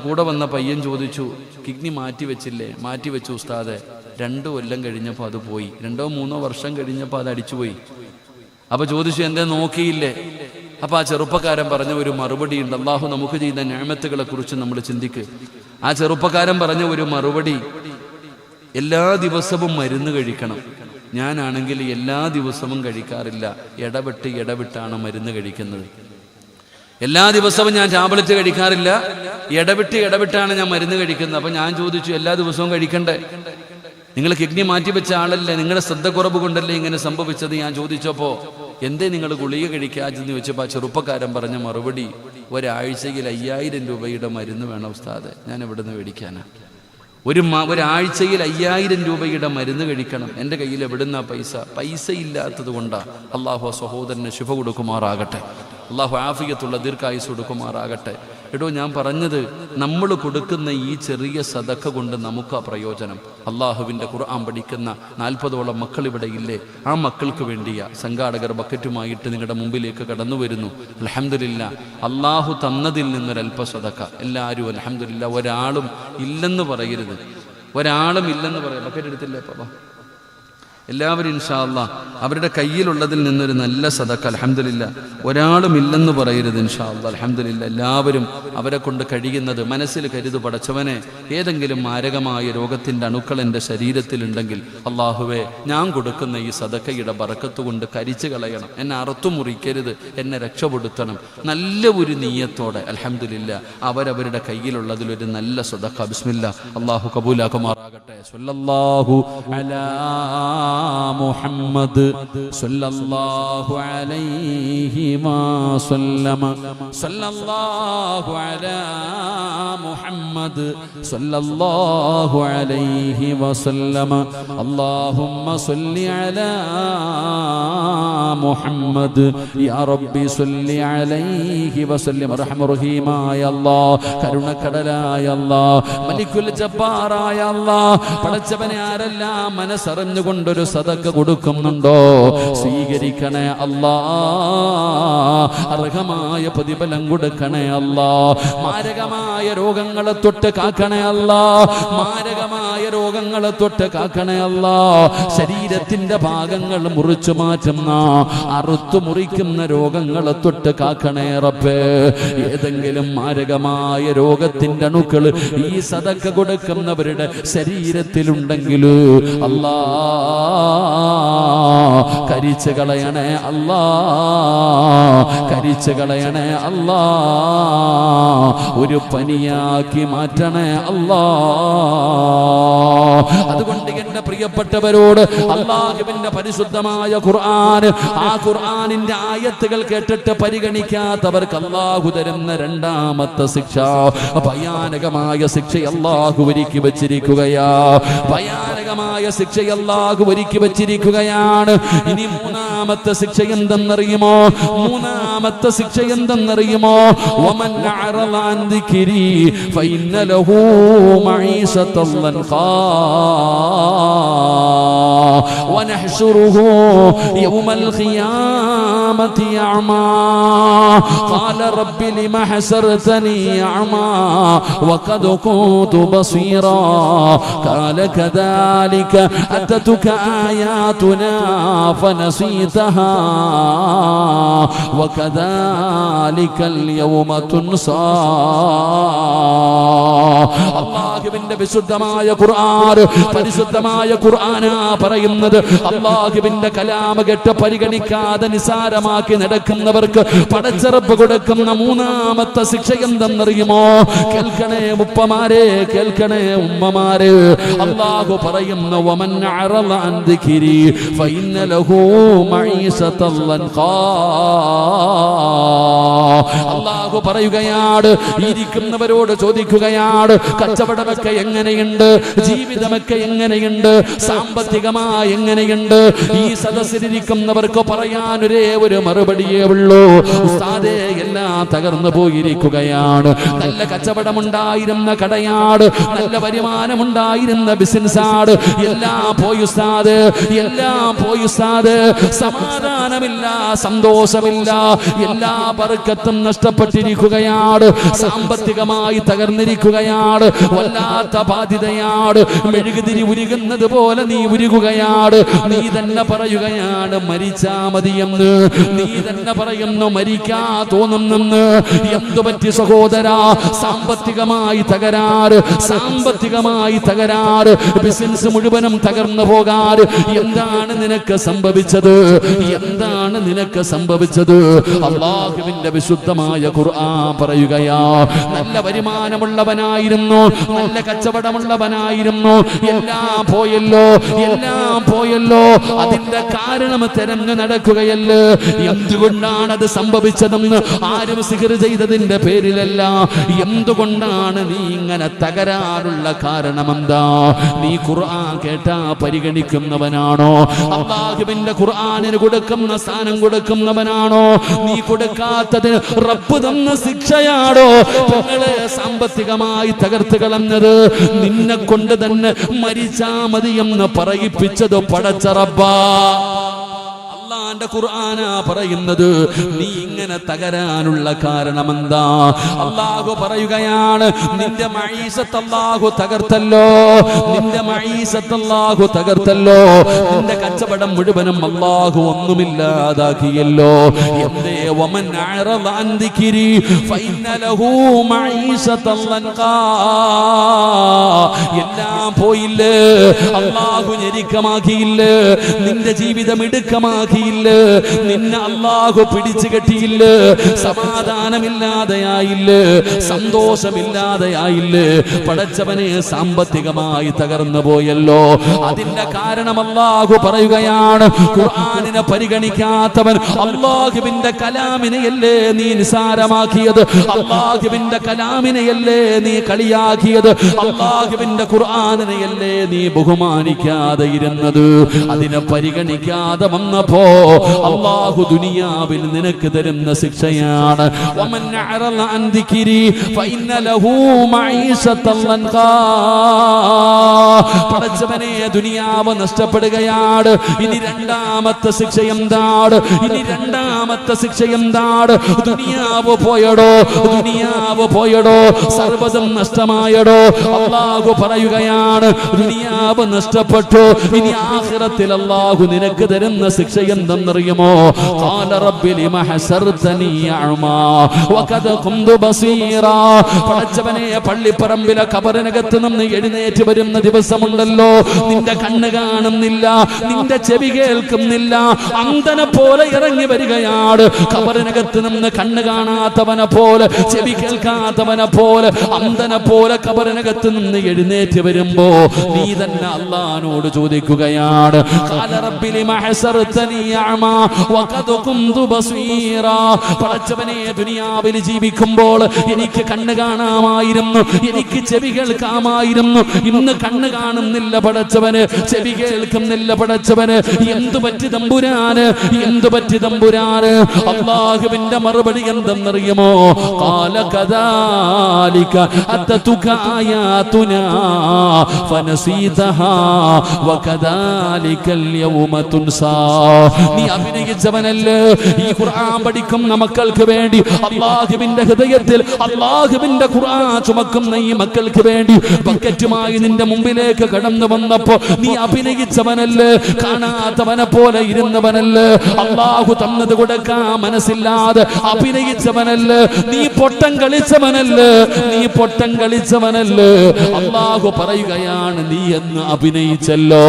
കൂടെ വന്ന പയ്യൻ ചോദിച്ചു, കിഡ്നി മാറ്റി വെച്ചില്ലേ? മാറ്റി വെച്ചു ഉസ്താദെ. 2 കൊല്ലം കഴിഞ്ഞപ്പോൾ അത് പോയി. 2-3 വർഷം കഴിഞ്ഞപ്പോൾ അത് അടിച്ചുപോയി. അപ്പൊ ചോദിച്ചു, എന്തേ നോക്കിയില്ലേ? അപ്പൊ ആ ചെറുപ്പക്കാരൻ പറഞ്ഞ ഒരു മറുപടി ഉണ്ട്. അള്ളാഹു നമുക്ക് ചെയ്ത നിഅമത്തുകളെ കുറിച്ച് നമ്മൾ ചിന്തിക്ക്. ആ ചെറുപ്പക്കാരൻ പറഞ്ഞ ഒരു മറുപടി, എല്ലാ ദിവസവും മരുന്ന് കഴിക്കണം. ഞാനാണെങ്കിൽ എല്ലാ ദിവസവും കഴിക്കാറില്ല, ഇടവിട്ടാണ് മരുന്ന് കഴിക്കുന്നത്. എല്ലാ ദിവസവും ഞാൻ ടാബ്ലറ്റ് കഴിക്കാറില്ല, ഇടവിട്ടാണ് ഞാൻ മരുന്ന് കഴിക്കുന്നത്. അപ്പൊ ഞാൻ ചോദിച്ചു, എല്ലാ ദിവസവും കഴിക്കണ്ടേ? നിങ്ങൾ കിഡ്നി മാറ്റിവെച്ച ആളല്ലേ, നിങ്ങളുടെ ശ്രദ്ധക്കുറവ് കൊണ്ടല്ലേ ഇങ്ങനെ സംഭവിച്ചത്? ഞാൻ ചോദിച്ചപ്പോൾ എന്തേ നിങ്ങൾ ഗുളിക കഴിക്കാതെന്ന് ചോദിച്ചപ്പോൾ ആ ചെറുപ്പക്കാരൻ പറഞ്ഞ മറുപടി, ഒരാഴ്ചയിൽ 5000 രൂപയുടെ മരുന്ന് വേണം ഉസ്താദ്, ഞാൻ എവിടെ നിന്ന് മേടിക്കാനാ? ഒരാഴ്ചയിൽ 5000 രൂപയുടെ മരുന്ന് കഴിക്കണം. എൻ്റെ കയ്യിൽ എവിടുന്നാ പൈസ ഇല്ലാത്തത് കൊണ്ടാണ്. അള്ളാഹു സഹോദരന് ശുഭ കൊടുക്കുമാറാകട്ടെ, അള്ളാഹു ആഫിയത്തുള്ള ദീർഘായുസ് കൊടുക്കുമാറാകട്ടെ. എടോ, ഞാൻ പറഞ്ഞത്, നമ്മൾ കൊടുക്കുന്ന ഈ ചെറിയ സദക്ക കൊണ്ട് നമുക്കാ പ്രയോജനം. അള്ളാഹുവിൻ്റെ ഖുർആൻ പഠിക്കുന്ന 40ഓളം മക്കൾ ഇവിടെ ഇല്ലേ? ആ മക്കൾക്ക് വേണ്ടിയാ സംഘാടകർ ബക്കറ്റുമായിട്ട് നിങ്ങളുടെ മുമ്പിലേക്ക് കടന്നു വരുന്നു. അൽഹംദുലില്ലാ, അള്ളാഹു തന്നതിൽ നിന്നൊരൽപ്പ സദക്ക. എല്ലാവരും അൽഹംദുലില്ലാ, ഒരാളും ഇല്ലെന്ന് പറയരുത്, ഒരാളും ഇല്ലെന്ന് പറയാം. ബക്കറ്റ് എടുത്തില്ലേ പാപ്പ? എല്ലാവരും ഇൻഷാ അല്ലാഹ് അവരുടെ കയ്യിലുള്ളതിൽ നിന്നൊരു നല്ല സദക്ക. അൽഹംദുലില്ലാ, ഒരാളും ഇല്ലെന്ന് പറയരുത് ഇൻഷാ അല്ലാഹ്. അൽഹംദുലില്ലാ, എല്ലാവരും അവരെ കൊണ്ട് കഴിയുന്നത് മനസ്സിൽ കരുതു. പടച്ചവനെ, ഏതെങ്കിലും മാരകമായ രോഗത്തിൻ്റെ അണുക്കൾ എൻ്റെ ശരീരത്തിലുണ്ടെങ്കിൽ അള്ളാഹുവേ, ഞാൻ കൊടുക്കുന്ന ഈ സദക്കയുടെ ബറക്കത്ത് കൊണ്ട് കരിച്ചു കളയണം, എന്നെ അറുത്തു മുറിക്കരുത്, എന്നെ രക്ഷപ്പെടുത്തണം. നല്ല ഒരു നീയത്തോടെ അൽഹംദുലില്ലാ അവരവരുടെ കയ്യിലുള്ളതിലൊരു നല്ല സദക്ക ബിസ്മില്ലാ അള്ളാഹു കബൂലാക്കുമാറാകട്ടെ. സ്വല്ലല്ലാഹു അലാ മുഹമ്മദ് സല്ലല്ലാഹു അലൈഹി വസല്ലമ, സല്ലല്ലാഹു അലാ മുഹമ്മദ് സല്ലല്ലാഹു അലൈഹി വസല്ലമ, അല്ലാഹുമ്മ സല്ലി അലാ മുഹമ്മദ് യാ റബ്ബി സല്ലി അലൈഹി വസല്ലം. റഹ്മ റഹീമായ അല്ലാഹ്, കരുണക്കടലായ അല്ലാഹ്, മലിക്കുൽ ജബ്ബാറായ അല്ലാഹ്, പടച്ചവനെ ആരെല്ലാം മനസ്സറിഞ്ഞുകൊണ്ടൊരു സദക്ക കൊടുക്കുന്നുണ്ടോ സ്വീകരിക്കണേ അല്ലാ, അർഹമായ പ്രതിഫലം കൊടുക്കണേ അല്ലാ. മാരകമായ രോഗങ്ങളെ തൊട്ട് കാക്കണേ അല്ലാ, മാരകമായ രോഗങ്ങളെ തൊട്ട് കാക്കണേ അല്ലാ. ശരീരത്തിന്റെ ഭാഗങ്ങൾ മുറിച്ചു മാറ്റുന്ന, അറുത്തു മുറിക്കുന്ന രോഗങ്ങളെ തൊട്ട് കാക്കണേ റബ്ബേ. ഏതെങ്കിലും മാരകമായ രോഗത്തിന്റെ അണുക്കൾ ഈ സദക്ക കൊടുക്കുന്നവരുടെ ശരീരത്തിലുണ്ടെങ്കിൽ അല്ലാ, കരിച്ചു കളയണേ അല്ലാ, കരിച്ചു കളയണേ അല്ലാ, ഒരു പനിയാക്കി മാറ്റണേ അല്ലാ. അതുകൊണ്ട് എന്റെ പ്രിയപ്പെട്ടവരോട്, അല്ലാഹുവിന്റെ പരിശുദ്ധമായ ഖുർആൻ, ആ ഖുർആനിന്റെ ആയത്തുകൾ കേട്ടിട്ട് പരിഗണിക്കാത്തവർക്ക് അല്ലാഹു തരുന്ന രണ്ടാമത്തെ ശിക്ഷ, ഭയാനകമായ ശിക്ഷ അല്ലാഹു ഒരുക്കി വെച്ചിരിക്കുകയാ, ഭയാനകമായ ശിക്ഷ അല്ലാഹു ഒരുക്കി വെച്ചിരിക്കുകയാണ്. ഇനി മൂന്നാമത്തെ ശിക്ഷ എന്തെന്നറിയുമോ? മൂന്നാമത്തെ ശിക്ഷ എന്തെന്നറിയുമോ? വമൻ അറള അൻ ദിക്രി ഫഇന്ന ലഹു മഈശതൻ ളൻഖാ വനഹ്ശുറുഹു യൗമൽ ഖിയാമത്തി അഅമാ ഖാല റബ്ബി ലിമ ഹസർതനി അഅമാ വഖദ് കുന്തു ബസീറാ ഖാല കദാലിക അതതുക ആയാതുനാ ഫനസീതഹാ വകദാലികൽ യൗമ തുൻസാ. അല്ലാഹുവിന്റെ വിശുദ്ധമായ ഖുർആൻ, പരിശുദ്ധമായ ഖുർആനാ പറയുന്നത്. അല്ലാഹുവിന്റെ കലാമ കേട്ട് പരിഗണിക്കാതെ നിസാരമാക്കി നടക്കുന്നവർക്ക് പടച്ച റബ്ബ് കൊടുക്കുന്ന മൂന്നാമത്തെ ശിക്ഷ എന്തെന്നറിയുമോ? കേൾക്കണേ ഉപ്പമാരെ, കേൾക്കണേ ഉമ്മമാരെ. അല്ലാഹു പറയുന്നു വമൻ അറള അൻ ദിക്രി ഫഇന്ന ലഹു മഈശതൻ ലൻഖാ. അല്ലാഹു പറയുകയാണ്, ഇരിക്കുന്നവരോട് ചോദിക്കുകയാണ്, കച്ചവടമൊക്കെ എങ്ങനെയുണ്ട്, ജീവിതമൊക്കെ എങ്ങനെയുണ്ട്, സാമ്പത്തികമായി എങ്ങനെയുണ്ട്? ഈ സദസ്സിലിരിക്കുന്നവർക്ക് പറയാൻ ഒരേ ഒരു മറുപടിയേ ഉള്ളൂ, ഉസ്താദേ എല്ലാം തകർന്നു പോയിരിക്കുകയാണ്. നല്ല കച്ചവടമുണ്ടായിരുന്ന കടയാട്, നല്ല വരുമാനമുണ്ടായിരുന്ന ബിസിനസ്സാണ്, എല്ലാം പോയി ഉസ്താദ്, എല്ലാം പോയി ഉസ്താദ്. സമാധാനമില്ല, സന്തോഷമില്ല, എല്ലാ ബർക്കത്തും നഷ്ടപ്പെട്ടിരിക്കുകയാണ്, സാമ്പത്തികമായി തകർന്നിരിക്കുകയാണ്, വല്ലാത്ത ബാധ്യതയാണ്. മെഴുകുതിരി ഉരുകുന്നത് പോലെ നീ ഉരുകുകയാണ്. നീ തന്നെ പറയുകയാണ് മരിച്ചാ മതിയെന്ന്, നീ തന്നെ പറയുന്നു മരിക്കാ തോന്നുന്നെന്ന്. എന്തു പറ്റി സഹോദരാ? സാമ്പത്തികമായി തകരാറ്, സാമ്പത്തികമായി തകരാറ്, ബിസിനസ് മുഴുവനും തകർന്നു പോകാറ്. എന്താണ് നിനക്ക് സംഭവിച്ചത്? എന്താണ് നിനക്ക് സംഭവിച്ചത്? അല്ലാഹുവിന്റെ വിശുദ്ധമായ ഖുർആൻ പറയുകയാ, നല്ല വരുമാനമുള്ളവനായിരുന്നു, നല്ല കച്ചവടമുള്ളവനായിരുന്നു, എല്ലാം പോയല്ലോ, എല്ലാം പോയല്ലോ. അതിന്റെ കാരണം തെരഞ്ഞു നടക്കുകയല്ലേ. എന്തുകൊണ്ടാണ് അത് സംഭവിച്ചതെന്ന് ആരും സിഹർ ചെയ്തതിന്റെ പേരിലല്ല. എന്തുകൊണ്ടാണ് നീ ഇങ്ങനെ തകരാറുള്ള കാരണമെന്താ? നീ ഖുർആൻ കേട്ടാ പരിഗണിക്കുന്നവനാണോ? അല്ലാഹുവിന്റെ ഖുർആനിന് കൊടുക്കുന്ന സ്ഥാനം കൊടുക്കുന്നവനാണോ? നീ കൊടുക്കാത്തതിന് റബ്ബ് തന്ന ശിക്ഷയാണോ? പെങ്ങളെ സാമ്പത്തികമായി തകർത്ത് കളഞ്ഞത്, നിന്നെ കൊണ്ട് തന്നെ മരിച്ചാ മതിയെന്ന് പറയിപ്പിച്ചത് പടച്ച റബ്ബാ. അല്ലാഹുവിന്റെ ഖുർആനാ പറയുന്നത്. നീ ഇങ്ങനെ തകരാനുള്ള കാരണമെന്താ? അല്ലാഹു പറയുകയാണ്, നിന്റെ മഈസത്ത് അല്ലാഹു തകർത്തല്ലോ, നിന്റെ മഈസത്ത് അല്ലാഹു തകർത്തല്ലോ, നിന്റെ കച്ചവടം മുഴുവനും അല്ലാഹു ഒന്നുമില്ലാതാക്കിയല്ലോ. എന്തേ? വമൻ അറള അൻ ദിക്രി ഫഇന്ന ലഹു മഈസതൻ ലൻഖാ. എല്ലാം പോയില്ലേ, അല്ലാഹു ഞെരുക്കമാക്കിയില്ലേ, നിന്റെ ജീവിതം ഇടുക്കമാക്കിയില്ലേ, നിന്നെ അല്ലാഹു പിടിച്ചു കെട്ടിയില്ലേ, സമാധാനമില്ലാതെയായില്ലേ, സന്തോഷമില്ലാതെയായില്ലേ. പടച്ചവനെ സാമ്പത്തികമായി തകർന്നു പോയല്ലോ. അതിന്റെ കാരണം അല്ലാഹു പറയുകയാണ്, ഖുർആനിനെ പരിഗണിക്കാത്തവൻ അല്ലാഹുവിന്റെ കലാമിനെയല്ലേ നീ നിസാരമാക്കിയത്, അല്ലാഹുവിന്റെ കലാമിനെയല്ലേ നീ കളിയാക്കിയത്, അല്ലാഹുവിന്റെ ഖുർആനിനെയല്ലേ നീ ബഹുമാനിക്കാതെ ഇരുന്നത്. അതിനെ പരിഗണിക്കാതെ വന്നപ്പോ അല്ലാഹു ദുനിയാവിൽ നിനക്ക് തരുന്ന ശിക്ഷയാണ്. വമൻ അറള അൻ ദിക്രി ഫഇന്ന ലഹു മഈശതൻ ലൻഖാ. പടച്ചവനെ ദുനിയാവ് നഷ്ടപ്പെടുകയാണ്. ഇനി രണ്ടാമത്തെ ശിക്ഷ എന്താണ്? ഇനി രണ്ടാമത്തെ ശിക്ഷ എന്താണ്? ദുനിയാവ് പോയടോ, ദുനിയാവ് പോയടോ, സർവ്വതും നഷ്ടമായടോ. അല്ലാഹു പറയുകയാണ്, ദുനിയാവ് നഷ്ടപ്പെട്ടു, ഇനി ആഖിറത്തിൽ അല്ലാഹു നിനക്ക് തരുന്ന ശിക്ഷ എന്തെന്നറിയുമോ? ഖാല റബ്ബി ലിമ ഹസർതനി അഅമാ വഖദ് കുന്തു ബസീറാ. പടച്ചവനെ പള്ളിപ്പറമ്പിലെ ഖബറിനകത്ത് നിന്ന് എഴുന്നേറ്റ് വരുന്ന ദിവസമുണ്ടല്ലോ, നിന്റെ കണ്ണ് കാണുന്നില്ല, നിന്റെ ചെവി കേൾക്കുന്നില്ല, അന്ധനെ പോലെ ഇറങ്ങി വരികയാണ്. ഖബറിനകത്ത് നിന്ന് കണ്ണ് കാണാത്തവനെ പോലെ, ചെവി കേൾക്കാത്തവനെ പോലെ, അന്ധനെ പോലെ ഖബറിനകത്ത് നിന്ന് എഴുന്നേറ്റ് വരുമ്പോ നീ തന്നെ അല്ലാഹുവോട് ചോദിക്കുകയാണ്, ഖാല റബ്ബി ലിമ ഹസർതനി അഅമാ വഖദ് കുന്തു ബസീറാ. പടച്ചവനെ ദുനിയാവിൽ ജീവിക്കുമ്പോൾ എനിക്ക് കണ്ണ് കാണാമായിരുന്നു, എനിക്ക് ചെവി കേൾക്കാമായിരുന്നു, ഇന്ന് കണ്ണ് കാണുന്നില്ല പടച്ചവന്, ചെവി കേൾക്കുന്നില്ല പടച്ചവന്. എന്തു പറ്റി തമ്പുരാന്, എന്തു പറ്റി തമ്പുരാന്? അല്ലാഹുവിന്റെ മറുപടി എന്തെന്നറിയുമോ? ഖാല കദാലിക അത്തതുക ആയാതുനാ ഫനസീതഹാ വകദാലികൽ യൗമ തുൻസാ. നീ അഭിനയിച്ചവനല്ലേ? ഈ ഖുർആൻ പഠിക്കുന്ന മക്കൾക്ക് വേണ്ടി അല്ലാഹുവിന്റെ ഹൃദയത്തിൽ അല്ലാഹുവിന്റെ ഖുർആൻ ചുമക്കുന്ന ഈ മക്കൾക്ക് വേണ്ടി ബക്കറ്റുമായി നിന്റെ മുമ്പിലേക്ക് കടന്നു വന്നപ്പോ നീ അഭിനയിച്ചവനല്ലേ? കാണാത്തവനെ പോലെ ഇരുന്നവനല്ലേ? അല്ലാഹു തന്നത് കൊടുക്കാൻ മനസ്സില്ലാതെ അഭിനയിച്ചവനല്ലേ? നീ പൊട്ടം കളിച്ചവനല്ലേ? നീ പൊട്ടം കളിച്ചവനല്ലേ? അല്ലാഹു പറയുകയാണ് നീ എന്ന് അഭിനയിച്ചല്ലോ.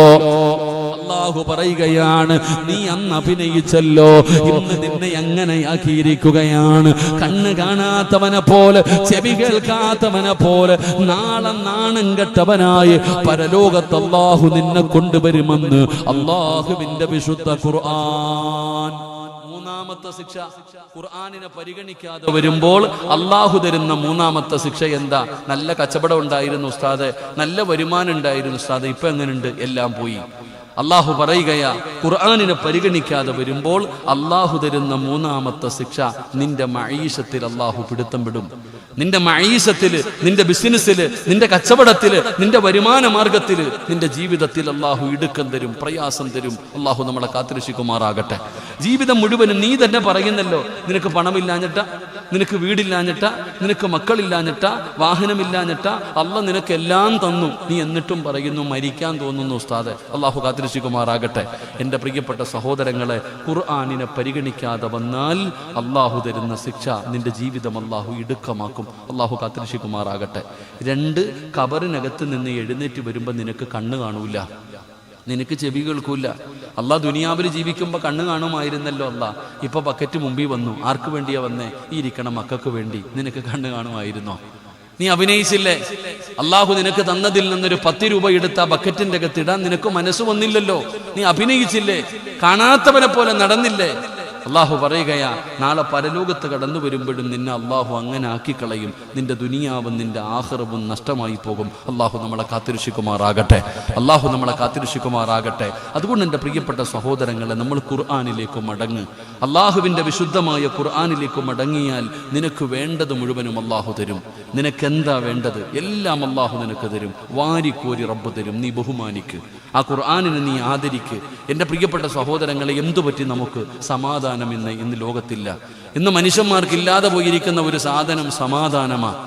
അല്ലാഹു പറയുകയാണ് നീ അന്ന് അഭിനയിച്ചല്ലോ, ഇന്ന് നിന്നെ എങ്ങനെയാക്കിയിരിക്കുകയാണ്? കണ്ണ് കാണാത്തവനെ പോലെ, ചെവി കേൾക്കാത്തവനെ പോലെ, നാളെ നാണം കെട്ടവനായി പരലോകത്ത് അല്ലാഹു നിന്നെ കൊണ്ടുവരുമെന്ന് അല്ലാഹുവിന്റെ വിശുദ്ധ ഖുർആൻ. മൂന്നാമത്തെ ശിക്ഷ, ഖുർആനിനെ പരിഗണിക്കാതെ വരുമ്പോൾ അല്ലാഹു തരുന്ന മൂന്നാമത്തെ ശിക്ഷ എന്താ? നല്ല കച്ചവടം ഉണ്ടായിരുന്നു ഉസ്താദെ, നല്ല വരുമാനം ഉണ്ടായിരുന്നു ഉസ്താദെ, ഇപ്പൊ എങ്ങനെയുണ്ട്? എല്ലാം പോയി. അല്ലാഹു പറയുകയാ, ഖുർആനിനെ പരിഗണിക്കാതെ വരുമ്പോൾ അല്ലാഹു തരുന്ന മൂന്നാമത്തെ ശിക്ഷ, നിന്റെ മഈശത്തിൽ അല്ലാഹു പിടുത്തം വിടും. നിന്റെ മഈശത്തില്, നിന്റെ ബിസിനസ്സില്, നിന്റെ കച്ചവടത്തില്, നിന്റെ വരുമാന മാർഗത്തില്, നിന്റെ ജീവിതത്തിൽ അല്ലാഹു ഇടുക്കം തരും, പ്രയാസം തരും. അല്ലാഹു നമ്മളെ കാത്തുരക്ഷിക്കുമാറാകട്ടെ. ജീവിതം മുഴുവനും നീ തന്നെ പറയുന്നല്ലോ, നിനക്ക് പണമില്ലാഞ്ഞിട്ട, നിനക്ക് വീടില്ലാഞ്ഞിട്ട, നിനക്ക് മക്കളില്ലാഞ്ഞിട്ട, വാഹനമില്ലാഞ്ഞിട്ട, അല്ലാഹു നിനക്ക് എല്ലാം തന്നു. നീ എന്നിട്ടും പറയുന്നു മരിക്കാൻ തോന്നുന്നു ഉസ്താദെ. അല്ലാഹു കാത്തുരക്ഷിക്കുമാറാകട്ടെ. എൻ്റെ പ്രിയപ്പെട്ട സഹോദരങ്ങളെ, ഖുർആനിനെ പരിഗണിക്കാതെ വന്നാൽ അല്ലാഹു തരുന്ന ശിക്ഷ, നിന്റെ ജീവിതം അല്ലാഹു ഇടുക്കമാക്കും. അല്ലാഹു കാത്തുരക്ഷിക്കുമാറാകട്ടെ. 2, ഖബറിനകത്ത് നിന്ന് എഴുന്നേറ്റ് വരുമ്പോൾ നിനക്ക് കണ്ണ് കാണൂല, നിനക്ക് ചെവി കേൾക്കൂല. അല്ലാഹ് ദുനിയാവിൽ ജീവിക്കുമ്പോൾ കണ്ണ് കാണുമായിരുന്നല്ലോ അല്ലാഹ്. ഇപ്പൊ ബക്കറ്റ് മുമ്പിൽ വന്നു. ആർക്ക് വേണ്ടിയാ വന്നേ? ഈ ഇരിക്കണം മക്കൾക്ക് വേണ്ടി. നിനക്ക് കണ്ണ് കാണുമായിരുന്നോ? നീ അഭിനയിച്ചില്ലേ? അല്ലാഹു നിനക്ക് തന്നതിൽ നിന്നൊരു 10 രൂപ എടുത്ത ബക്കറ്റിന്റെ അകത്തിടാൻ നിനക്ക് മനസ്സ് വന്നില്ലല്ലോ. നീ അഭിനയിച്ചില്ലേ? കാണാത്തവനെ പോലെ നടന്നില്ലേ? അല്ലാഹു പറയുകയാ, നാളെ പരലോകത്ത് കടന്നു വരുമ്പോഴും നിന്നെ അല്ലാഹു അങ്ങനെ ആക്കിക്കളയും. നിന്റെ ദുനിയാവും നിന്റെ ആഖിറവും നഷ്ടമായി പോകും. അല്ലാഹു നമ്മളെ കാത്തുരക്ഷിക്കുമാറാകട്ടെ. അല്ലാഹു നമ്മളെ കാത്തുരക്ഷിക്കുമാറാകട്ടെ. അതുകൊണ്ട് എൻ്റെ പ്രിയപ്പെട്ട സഹോദരങ്ങളെ, നമ്മൾ ഖുർആനിലേക്ക് മടങ്ങ്. അല്ലാഹുവിൻ്റെ വിശുദ്ധമായ ഖുർആനിലേക്ക് മടങ്ങിയാൽ നിനക്ക് വേണ്ടത് മുഴുവനും അല്ലാഹു തരും. നിനക്കെന്താ വേണ്ടത്? എല്ലാം അല്ലാഹു നിനക്ക് തരും. വാരിക്കോരി റബ്ബ് തരും. നീ ബഹുമാനിക്ക്, ആ ഖുർആനിനെ നീ ആദരിക്ക്. എൻ്റെ പ്രിയപ്പെട്ട സഹോദരങ്ങളെ, എന്തുപറ്റി നമുക്ക് സമാധാനം ഇന്ന് ലോകത്തില്ല? ഇന്ന് മനുഷ്യന്മാർക്കില്ലാതെ പോയിരിക്കുന്ന ഒരു സാധനം സമാധാനമാണ്.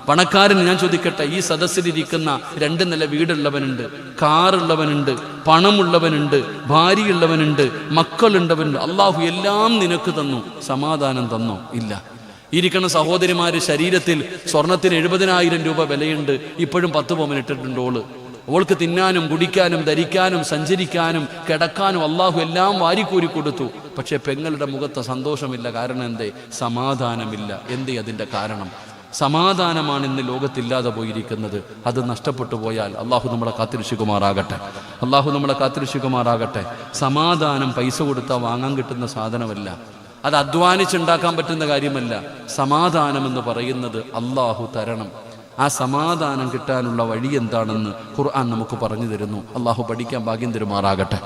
പണക്കാരൻ, ഞാൻ ചോദിക്കട്ടെ, ഈ സദസ്സിലിരിക്കുന്ന 2 നില വീടുള്ളവനുണ്ട്, കാറുള്ളവനുണ്ട്, പണമുള്ളവനുണ്ട്, ഭാര്യയുള്ളവനുണ്ട്, മക്കളുണ്ടവനുണ്ട്. അല്ലാഹു എല്ലാം നിനക്ക് തന്നു. സമാധാനം തന്നോ? ഇല്ല. ഇരിക്കുന്ന സഹോദരിമാര് ശരീരത്തിൽ സ്വർണത്തിന് 70,000 രൂപ വിലയുണ്ട്, ഇപ്പോഴും 10 പവൻ ഇട്ടിട്ടുണ്ടോള്. അവൾക്ക് തിന്നാനും കുടിക്കാനും ധരിക്കാനും സഞ്ചരിക്കാനും കിടക്കാനും അല്ലാഹു എല്ലാം വാരിക്കൂരി കൊടുത്തു. പക്ഷെ പെങ്ങളുടെ മുഖത്ത് സന്തോഷമില്ല. കാരണം എന്തേ? സമാധാനമില്ല. എന്തേ അതിൻ്റെ കാരണം? സമാധാനമാണ് ഇന്ന് ലോകത്തില്ലാതെ പോയിരിക്കുന്നത്. അത് നഷ്ടപ്പെട്ടു പോയാൽ അല്ലാഹു നമ്മളെ കാത്തുരക്ഷിക്കുമാറാകട്ടെ. അല്ലാഹു നമ്മളെ കാത്തുരക്ഷിക്കുമാറാകട്ടെ. സമാധാനം പൈസ കൊടുത്താൽ വാങ്ങാൻ കിട്ടുന്ന സാധനമല്ല, അത് അധ്വാനിച്ചുണ്ടാക്കാൻ പറ്റുന്ന കാര്യമല്ല. സമാധാനം എന്ന് പറയുന്നത് അല്ലാഹു തരണം. ആ സമാധാനം കിട്ടാനുള്ള വഴി എന്താണെന്ന് ഖുർആൻ നമുക്ക് പറഞ്ഞു തരുന്നു. അല്ലാഹു പഠിക്കാൻ ഭാഗ്യം തരുമാറാകട്ടെ.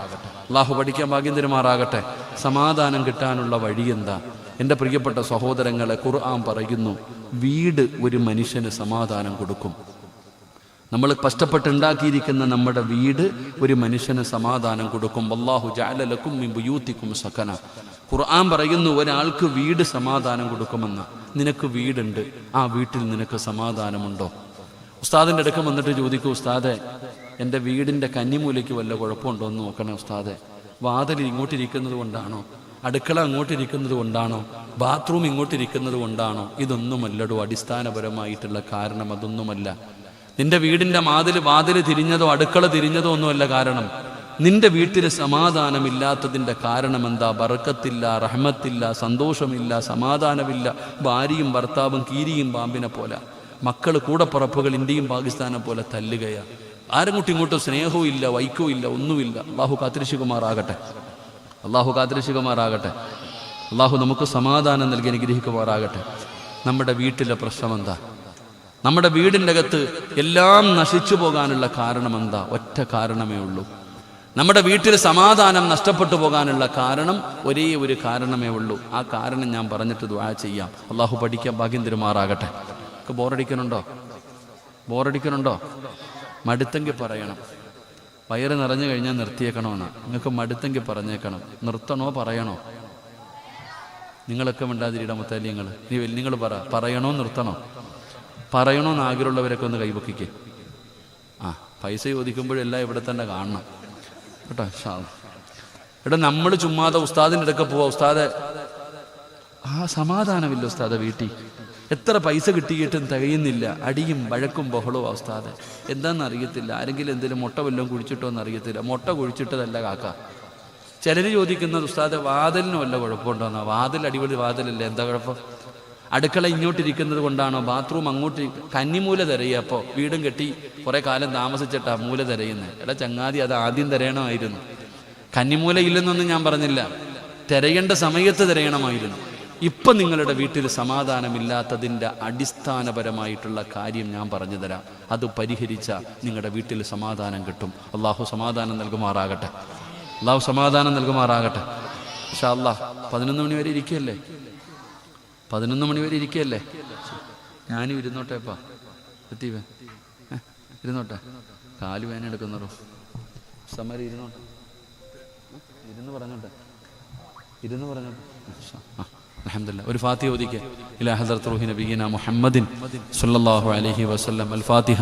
അല്ലാഹു പഠിക്കാൻ ഭാഗ്യം തരുമാറാകട്ടെ. സമാധാനം കിട്ടാനുള്ള വഴി എന്താ? എൻ്റെ പ്രിയപ്പെട്ട സഹോദരങ്ങളെ, ഖുർആൻ പറയുന്നു, വീട് ഒരു മനുഷ്യന് സമാധാനം കൊടുക്കും. നമ്മൾ കഷ്ടപ്പെട്ടുണ്ടാക്കിയിരിക്കുന്ന നമ്മുടെ വീട് ഒരു മനുഷ്യന് സമാധാനം കൊടുക്കും. വല്ലാഹു ജഅല ലക്കും മിൻ ബുയൂതികും സകന. ഖുർആൻ പറയുന്നു, ഒരാൾക്ക് വീട് സമാധാനം കൊടുക്കുമെന്ന്. നിനക്ക് വീടുണ്ട്, ആ വീട്ടിൽ നിനക്ക് സമാധാനമുണ്ടോ? ഉസ്താദിൻ്റെ അടുക്ക വന്നിട്ട് ചോദിക്കൂ, ഉസ്താദെ എൻ്റെ വീടിൻ്റെ കന്നിമൂലയ്ക്ക് വല്ല കുഴപ്പമുണ്ടോ എന്ന് നോക്കണേ ഉസ്താദെ. വാതിൽ ഇങ്ങോട്ടിരിക്കുന്നത് കൊണ്ടാണോ? അടുക്കള അങ്ങോട്ടിരിക്കുന്നത് കൊണ്ടാണോ? ബാത്റൂം ഇങ്ങോട്ടിരിക്കുന്നത് കൊണ്ടാണോ? ഇതൊന്നുമല്ലടോ അടിസ്ഥാനപരമായിട്ടുള്ള കാരണം. അതൊന്നുമല്ല. നിന്റെ വീടിൻ്റെ വാതിൽ തിരിഞ്ഞതോ അടുക്കള തിരിഞ്ഞതോ ഒന്നുമല്ല കാരണം. നിന്റെ വീട്ടിൽ സമാധാനമില്ലാത്തതിൻ്റെ കാരണം എന്താ? ബർക്കത്തില്ല, റഹ്മത്തില്ല, സന്തോഷമില്ല, സമാധാനമില്ല. ഭാര്യയും ഭർത്താവും കീരിയും പാമ്പിനെ പോലെ, മക്കൾ കൂടപ്പറപ്പുകൾ ഇന്ത്യയും പാകിസ്ഥാനെ പോലെ തല്ലുകയാണ്. ആരും ഇങ്ങോട്ടും സ്നേഹവും ഇല്ല, വൈക്കവും ഇല്ല, ഒന്നുമില്ല. അല്ലാഹു കാത്തുരക്ഷിക്കുമാറാകട്ടെ. അല്ലാഹു കാത്തുരക്ഷിക്കുമാറാകട്ടെ. അല്ലാഹു നമുക്ക് സമാധാനം നൽകി അനുഗ്രഹിക്കുമാറാകട്ടെ. നമ്മുടെ വീട്ടിലെ പ്രശ്നം എന്താ? നമ്മുടെ വീടിൻ്റെ അകത്ത് എല്ലാം നശിച്ചു പോകാനുള്ള കാരണം എന്താ? ഒറ്റ കാരണമേ ഉള്ളൂ. നമ്മുടെ വീട്ടിൽ സമാധാനം നഷ്ടപ്പെട്ടു പോകാനുള്ള കാരണം ഒരേ ഒരു കാരണമേ ഉള്ളൂ. ആ കാരണം ഞാൻ പറഞ്ഞിട്ട് ദുആ ചെയ്യാം. അള്ളാഹു പഠിക്കാൻ ഭാഗ്യം തരുമാറാകട്ടെ. ബോറടിക്കണുണ്ടോ? മടുത്തെങ്കിൽ പറയണം. വയറ് നിറഞ്ഞു കഴിഞ്ഞാൽ നിർത്തിയേക്കണമെന്നാ. നിങ്ങൾക്ക് മടുത്തെങ്കിൽ പറഞ്ഞേക്കണം. നിർത്തണോ പറയണോ? നിങ്ങളൊക്കെ മിണ്ടാതിരിയുടെ മുത്തല്യങ്ങൾ. നിങ്ങൾ പറയണോ നിർത്തണോ? പറയണോന്ന് ആഗ്രഹമുള്ളവരൊക്കെ ഒന്ന് കൈവക്കിക്കേ. പൈസ ചോദിക്കുമ്പോഴെല്ലാം ഇവിടെ തന്നെ കാണണം കേട്ടോ. എടാ നമ്മൾ ചുമ്മാതെ ഉസ്താദിൻ്റെ അടുക്ക പോവാ. ഉസ്താദെ സമാധാനമില്ല ഉസ്താദെ. വീട്ടിൽ എത്ര പൈസ കിട്ടിയിട്ടും തികയുന്നില്ല. അടിയും വഴക്കും ബഹളവും ഉസ്താദെ. എന്താണെന്ന് അറിയത്തില്ല. ആരെങ്കിലും എന്തെങ്കിലും മുട്ട വല്ലതും കുഴിച്ചിട്ടോ എന്ന് അറിയത്തില്ല. മുട്ട കുഴിച്ചിട്ടതല്ല കാക്ക. ചിലർ ചോദിക്കുന്നത് ഉസ്താദെ വാതിലിനും വല്ല കുഴപ്പമുണ്ടോന്നാ. വാതിൽ അടിപൊളി വാതിലല്ലേ, എന്താ കുഴപ്പം? അടുക്കള ഇങ്ങോട്ടിരിക്കുന്നത് കൊണ്ടാണോ? ബാത്റൂം അങ്ങോട്ട് കന്നിമൂല തിരയുക. അപ്പോൾ വീടും കെട്ടി കുറേ കാലം താമസിച്ചിട്ടാ മൂല തിരയുന്നത്. എടാ ചങ്ങാതി, അത് ആദ്യം തിരയണമായിരുന്നു. കന്നിമൂല ഇല്ലെന്നൊന്നും ഞാൻ പറഞ്ഞില്ല. തിരയേണ്ട സമയത്ത് തിരയണമായിരുന്നു. ഇപ്പം നിങ്ങളുടെ വീട്ടിൽ സമാധാനമില്ലാത്തതിൻ്റെ അടിസ്ഥാനപരമായിട്ടുള്ള കാര്യം ഞാൻ പറഞ്ഞു തരാം. അത് പരിഹരിച്ച നിങ്ങളുടെ വീട്ടിൽ സമാധാനം കിട്ടും. അള്ളാഹു സമാധാനം നൽകുമാറാകട്ടെ. ഇൻഷാ അല്ലാഹ് 11 മണി വരെ ഇരിക്കുകയല്ലേ? 11 മണി വരെ ഇരിക്കുകയല്ലേ? ഞാനും ഇരുന്നോട്ടെപ്പാ. എത്തിവേ ഇരുന്നോട്ടെ. കാല് വേന എടുക്കുന്നോ? സമരം ഇരുന്നോട്ടെ. ഇരുന്ന് പറഞ്ഞോട്ടെ. അൽഹംദുലില്ലാഹ്. ഒരു ഫാത്തിഹ ഓതിക്കേ. ഇലാ ഹദറത്ത് റൂഹി നബിയിന മുഹമ്മദിൻ സ്വല്ലല്ലാഹു അലൈഹി വസല്ലം. അൽ ഫാത്തിഹ.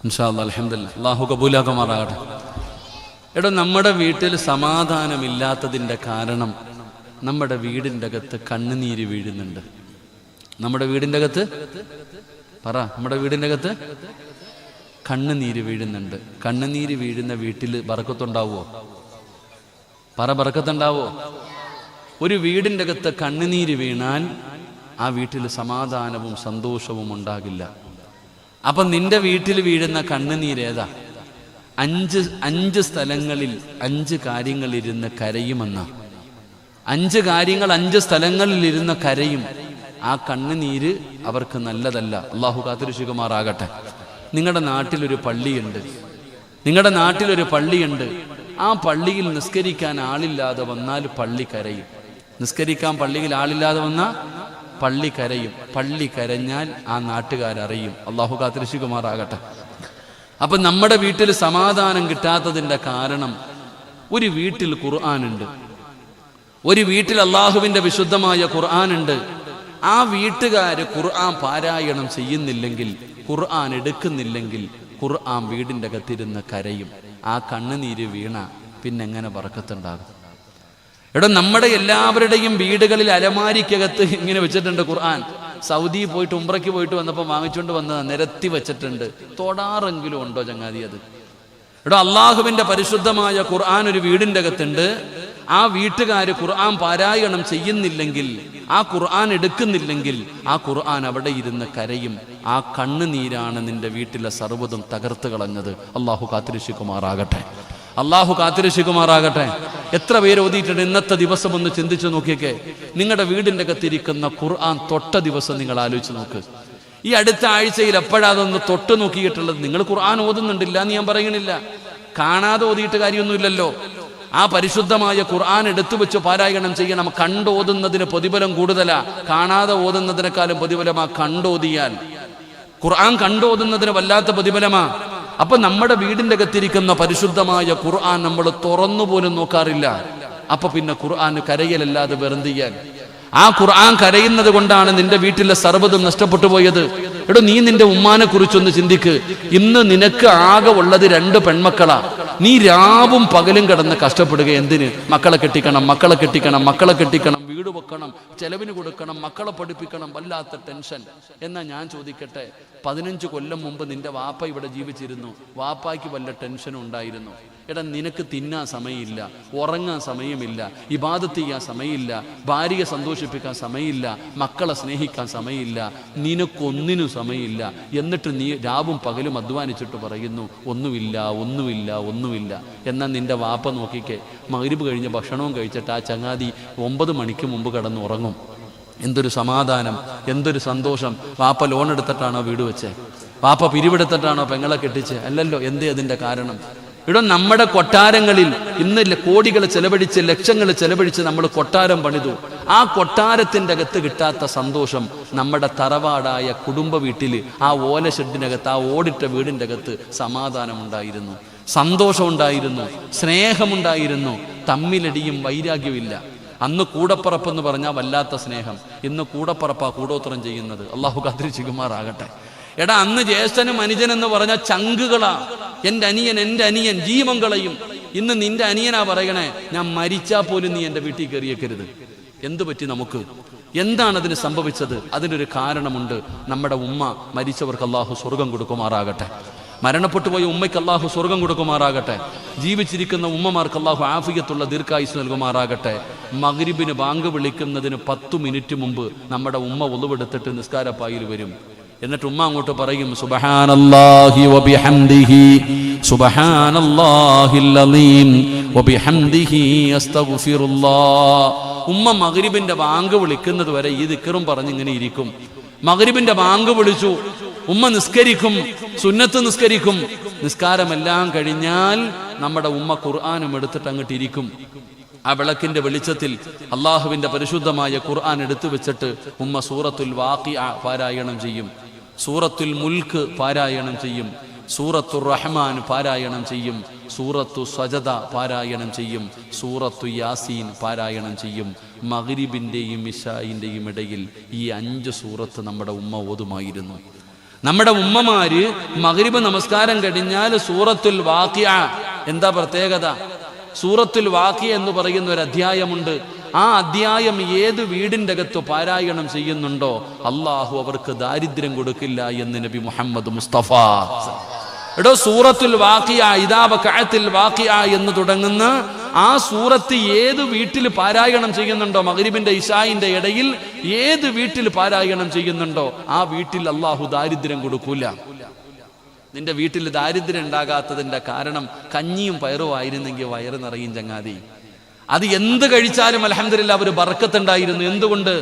ഇൻഷാ അല്ലാഹ്. അൽഹംദുലില്ലാഹ്. അല്ലാഹു കബൂലാക്കുമാറാകട്ടെ. എടോ, നമ്മുടെ വീട്ടിൽ സമാധാനമില്ലാത്തതിൻ്റെ കാരണം നമ്മുടെ വീടിൻ്റെ അകത്ത് കണ്ണുനീര് വീഴുന്നുണ്ട്. നമ്മുടെ വീടിൻ്റെ അകത്ത് കണ്ണുനീര് വീഴുന്നുണ്ട്. കണ്ണുനീര് വീഴുന്ന വീട്ടിൽ ബറക്കത്തുണ്ടാവോ? ബറക്കത്തുണ്ടാവോ? ഒരു വീടിൻ്റെ അകത്ത് കണ്ണുനീര് വീണാൽ ആ വീട്ടിൽ സമാധാനവും സന്തോഷവും ഉണ്ടാകില്ല. അപ്പം നിന്റെ വീട്ടിൽ വീഴുന്ന കണ്ണുനീരേതാ? 5 സ്ഥലങ്ങളിൽ 5 കാര്യങ്ങളിരുന്ന് കരയുമെന്ന. 5 കാര്യങ്ങൾ 5 സ്ഥലങ്ങളിൽ ഇരുന്ന് കരയും. ആ കണ്ണുനീര് അവർക്ക് നല്ലതല്ല. അള്ളാഹു കാത്തിരക്ഷിക്കുമാറാകട്ടെ. നിങ്ങളുടെ നാട്ടിലൊരു പള്ളിയുണ്ട്. ആ പള്ളിയിൽ നിസ്കരിക്കാൻ ആളില്ലാതെ വന്നാൽ പള്ളി കരയും. പള്ളിയിൽ ആളില്ലാതെ വന്നാൽ പള്ളി കരയും. പള്ളി കരഞ്ഞാൽ ആ നാട്ടുകാരറിയും. അള്ളാഹു കാത്തിരക്ഷിക്കുമാറാകട്ടെ. അപ്പം നമ്മുടെ വീട്ടിൽ സമാധാനം കിട്ടാത്തതിൻ്റെ കാരണം, ഒരു വീട്ടിൽ ഖുർആനുണ്ട്, ഒരു വീട്ടിൽ അള്ളാഹുവിൻ്റെ വിശുദ്ധമായ ഖുർആനുണ്ട്. ആ വീട്ടുകാർ ഖുർആൻ പാരായണം ചെയ്യുന്നില്ലെങ്കിൽ, ഖുർആൻ എടുക്കുന്നില്ലെങ്കിൽ, ഖുർആൻ വീടിൻ്റെ അകത്തിരുന്ന് കരയും. ആ കണ്ണുനീര് വീണ പിന്നെങ്ങനെ ബറക്കത്തുണ്ടാകും? എടാ, നമ്മുടെ എല്ലാവരുടെയും വീടുകളിൽ അലമാരിക്കകത്ത് ഇങ്ങനെ വെച്ചിട്ടുണ്ട് ഖുർആൻ. സൗദി പോയിട്ട് ഉംറയ്ക്ക് പോയിട്ട് വന്നപ്പോൾ വാങ്ങിച്ചുകൊണ്ട് വന്നത് നിരത്തി വെച്ചിട്ടുണ്ട്. തൊടാറെങ്കിലും ഉണ്ടോ ചങ്ങാതി അത്? എടാ, അള്ളാഹുവിൻ്റെ പരിശുദ്ധമായ ഖുർആൻ ഒരു വീടിൻ്റെ അകത്തുണ്ട്. ആ വീട്ടുകാർ ഖുർആൻ പാരായണം ചെയ്യുന്നില്ലെങ്കിൽ, ആ ഖുർആൻ എടുക്കുന്നില്ലെങ്കിൽ, ആ ഖുർആൻ അവിടെ ഇരുന്ന് കരയും. ആ കണ്ണുനീരാണ് നിന്റെ വീട്ടിലെ സർവ്വതും തകർത്ത് കളഞ്ഞത്. അള്ളാഹു കാത്തിരക്ഷിക്കുമാറാകട്ടെ. എത്ര പേര് ഓതിയിട്ടുണ്ട് ഇന്നത്തെ ദിവസം? ഒന്ന് ചിന്തിച്ചു നോക്കിയൊക്കെ. നിങ്ങളുടെ വീടിൻ്റെ അകത്തിരിക്കുന്ന ഖുർആൻ തൊട്ട ദിവസം നിങ്ങൾ ആലോചിച്ച് നോക്ക്. ഈ അടുത്ത ആഴ്ചയിൽ എപ്പോഴാതൊന്ന് തൊട്ട് നോക്കിയിട്ടുള്ളത്? നിങ്ങൾ ഖുർആൻ ഓതുന്നുണ്ടില്ല എന്ന് ഞാൻ പറയണില്ല. കാണാതെ ഓതിയിട്ട് കാര്യമൊന്നുമില്ലല്ലോ. ആ പരിശുദ്ധമായ ഖുർആൻ എടുത്തു വെച്ച് പാരായണം ചെയ്യണം. കണ്ടോതുന്നതിന് പ്രതിഫലം കൂടുതലാ, കാണാതെ ഓതുന്നതിനേക്കാളും പ്രതിഫലമാ കണ്ടോതിയാൽ. ഖുർആൻ കണ്ടോതുന്നതിന് വല്ലാത്ത പ്രതിഫലമാ. അപ്പൊ നമ്മുടെ വീടിൻ്റെ അകത്തിരിക്കുന്ന പരിശുദ്ധമായ ഖുർആൻ നമ്മൾ തുറന്നുപോലും നോക്കാറില്ല. അപ്പൊ പിന്നെ ഖുർആൻ കരയലല്ലാതെ വെറുതെ ചെയ്യാൻ. ആ ഖുർആൻ കരയുന്നത് കൊണ്ടാണ് നിന്റെ വീട്ടിലെ സർവ്വതും നഷ്ടപ്പെട്ടു പോയത്. എടോ, നീ നിന്റെ ഉമ്മാനെ കുറിച്ചൊന്ന് ചിന്തിക്ക്. ഇന്ന് നിനക്ക് ആകെ ഉള്ളത് 2 പെൺമക്കളാ. നീ രാവും പകലും കിടന്ന് കഷ്ടപ്പെടുക. എന്തിന്? മക്കളെ കെട്ടിക്കണം, വീട് വെക്കണം, ചെലവിന് കൊടുക്കണം, മക്കളെ പഠിപ്പിക്കണം. വല്ലാത്ത ടെൻഷൻ. എന്നാ ഞാൻ ചോദിക്കട്ടെ, 15 കൊല്ലം മുമ്പ് നിന്റെ വാപ്പ ഇവിടെ ജീവിച്ചിരുന്നു, വാപ്പായ്ക്ക് വല്ല ടെൻഷനും ഉണ്ടായിരുന്നു. എടാ, നിനക്ക് തിന്നാൻ സമയമില്ല, ഉറങ്ങാൻ സമയമില്ല, ഇബാദത്ത് ചെയ്യാൻ സമയമില്ല, ഭാര്യയെ സന്തോഷിപ്പിക്കാൻ സമയമില്ല, മക്കളെ സ്നേഹിക്കാൻ സമയമില്ല, നിനക്കൊന്നിനും സമയമില്ല. എന്നിട്ട് നീ രാവും പകലും അധ്വാനിച്ചിട്ട് പറയുന്നു ഒന്നുമില്ല ഒന്നുമില്ല ഒന്നുമില്ല. എന്നാൽ നിന്റെ വാപ്പ നോക്കിക്കേ, മഗ്‌രിബ് കഴിഞ്ഞ് ഭക്ഷണവും കഴിച്ചിട്ട് ആ ചങ്ങാതി 9 മണിക്ക് മുമ്പ് കിടന്ന് ഉറങ്ങും. എന്തൊരു സമാധാനം, എന്തൊരു സന്തോഷം. വാപ്പ ലോൺ എടുത്തിട്ടാണോ വീട് വെച്ചേ? വാപ്പ പിരിവെടുത്തിട്ടാണോ പെങ്ങളെ കെട്ടിച്ച്? അല്ലല്ലോ. എന്തേ അതിൻ്റെ കാരണം? ഇവിടെ നമ്മുടെ കൊട്ടാരങ്ങളിൽ ഇന്ന് കോടികൾ ചെലവഴിച്ച്, ലക്ഷങ്ങൾ ചെലവഴിച്ച് നമ്മൾ കൊട്ടാരം പണിതു. ആ കൊട്ടാരത്തിൻ്റെ അകത്ത് കിട്ടാത്ത സന്തോഷം നമ്മുടെ തറവാടായ കുടുംബ വീട്ടിൽ, ആ ഓല ഷെഡിനകത്ത്, ആ ഓടിട്ട വീടിൻ്റെ അകത്ത് സമാധാനമുണ്ടായിരുന്നു, സന്തോഷമുണ്ടായിരുന്നു, സ്നേഹമുണ്ടായിരുന്നു, തമ്മിലടിയും വൈരാഗ്യമില്ല. അന്ന് കൂടപ്പറപ്പെന്ന് പറഞ്ഞാൽ വല്ലാത്ത സ്നേഹം. ഇന്ന് കൂടപ്പറപ്പാ കൂടോത്രം ചെയ്യുന്നത്. അള്ളാഹു കാത്തിരിക്കുമാറാകട്ടെ. എടാ, അന്ന് ജ്യേഷ്ഠനും അനുജനെന്ന് പറഞ്ഞാൽ ചങ്കുകളാ. എൻ്റെ അനിയൻ ജീവൻ കളയും. ഇന്ന് നിന്റെ അനിയനാ പറയണേ, ഞാൻ മരിച്ചാൽ പോലും നീ എൻ്റെ വീട്ടിൽ കയറിയേക്കരുത്. എന്തു പറ്റി നമുക്ക്? എന്താണ് അതിന് സംഭവിച്ചത്? അതിനൊരു കാരണമുണ്ട്. നമ്മുടെ ഉമ്മ മരിച്ചവർക്ക് അള്ളാഹു സ്വർഗം കൊടുക്കുമാറാകട്ടെ. മരണപ്പെട്ടു പോയ ഉമ്മയ്ക്ക് അള്ളാഹു സ്വർഗം കൊടുക്കുമാറാകട്ടെ. ജീവിച്ചിരിക്കുന്ന ഉമ്മമാർക്ക് അള്ളാഹു ആഫിയത്തുള്ള ദീർഘായുസ് നൽകുമാറാകട്ടെ. മഗ്‌രിബിന് ബാങ്ക് വിളിക്കുന്നതിന് 10 മിനിറ്റ് മുമ്പ് നമ്മുടെ ഉമ്മ ഒളുവെടുത്തിട്ട് നിസ്കാരപ്പായിൽ വരും. എന്നിട്ട് ഉമ്മ അങ്ങോട്ട് പറയും, സുബ്ഹാനല്ലാഹി വബിഹംദിഹി സുബ്ഹാനല്ലാഹിൽ അലീം വബിഹംദിഹി അസ്തഗ്ഫിറുല്ലാഹ്. ഉമ്മ മഗ്‌രിബിന്റെ ബാങ്ക് വിളിക്കുന്നത് വരെ ഈ ദിക്റും പറഞ്ഞിങ്ങനെ ഇരിക്കും. മഗ്‌രിബിന്റെ ബാങ്ക് വിളിച്ചു, ഉമ്മ നിസ്കരിക്കും, സുന്നത്ത് നിസ്കരിക്കും. നിസ്കാരമെല്ലാം കഴിഞ്ഞാൽ നമ്മുടെ ഉമ്മ ഖുർആനും എടുത്തിട്ട് അങ്ങോട്ട് ഇരിക്കും. ആ വിളക്കിന്റെ വെളിച്ചത്തിൽ അള്ളാഹുവിന്റെ പരിശുദ്ധമായ ഖുർആൻ എടുത്തു വെച്ചിട്ട് ഉമ്മ സൂറത്തുൽ വാഖിഅ പാരായണം ചെയ്യും, സൂറത്തുൽ മുൽക്ക് പാരായണം ചെയ്യും, സൂറത്തുർ റഹ്മാൻ പാരായണം ചെയ്യും, സൂറത്തു സജദ പാരായണം ചെയ്യും, സൂറത്തു യാസീൻ പാരായണം ചെയ്യും. മഗ്‌രിബിന്റെയും ഇശാഇന്റെയും ഇടയിൽ ഈ 5 സൂറത്ത് നമ്മുടെ ഉമ്മ ഓതുമായിരുന്നു. നമ്മുടെ ഉമ്മമാര് മഗ്‌രിബ് നമസ്കാരം കഴിഞ്ഞാൽ സൂറത്തുൽ വാഖിഅ, എന്താ പ്രത്യേകത? സൂറത്തുൽ വാഖിഅ എന്ന് പറയുന്ന ഒരു അധ്യായമുണ്ട്. ആ അധ്യായം ഏത് വീടിൻ്റെ അകത്ത് പാരായണം ചെയ്യുന്നുണ്ടോ അള്ളാഹു അവർക്ക് ദാരിദ്ര്യം കൊടുക്കില്ല എന്ന് നബി മുഹമ്മദ് മുസ്തഫ. എടോ, സൂറത്തുൽ വാഖിഅ, ഇദാ വഖഅത്തിൽ വാഖിഅ എന്ന് തുടങ്ങുന്ന ആ സൂറത്ത് ഏത് വീട്ടിൽ പാരായണം ചെയ്യുന്നുണ്ടോ, മഗ്‌രിബിന്റെ ഇശാഇന്റെ ഇടയിൽ ഏത് വീട്ടിൽ പാരായണം ചെയ്യുന്നുണ്ടോ ആ വീട്ടിൽ അള്ളാഹു ദാരിദ്ര്യം കൊടുക്കൂല. നിന്റെ വീട്ടിൽ ദാരിദ്ര്യം ഉണ്ടാകാത്തതിന്റെ കാരണം കഞ്ഞിയും പയറും ആയിരുന്നെങ്കിൽ വയറ് നിറയും ചങ്ങാതി. അത് എന്ത് കഴിച്ചാലും അൽഹംദുലില്ലാഹ് ഒരു ബർക്കത്തുണ്ടായിരുന്നു. എന്തുകൊണ്ട്?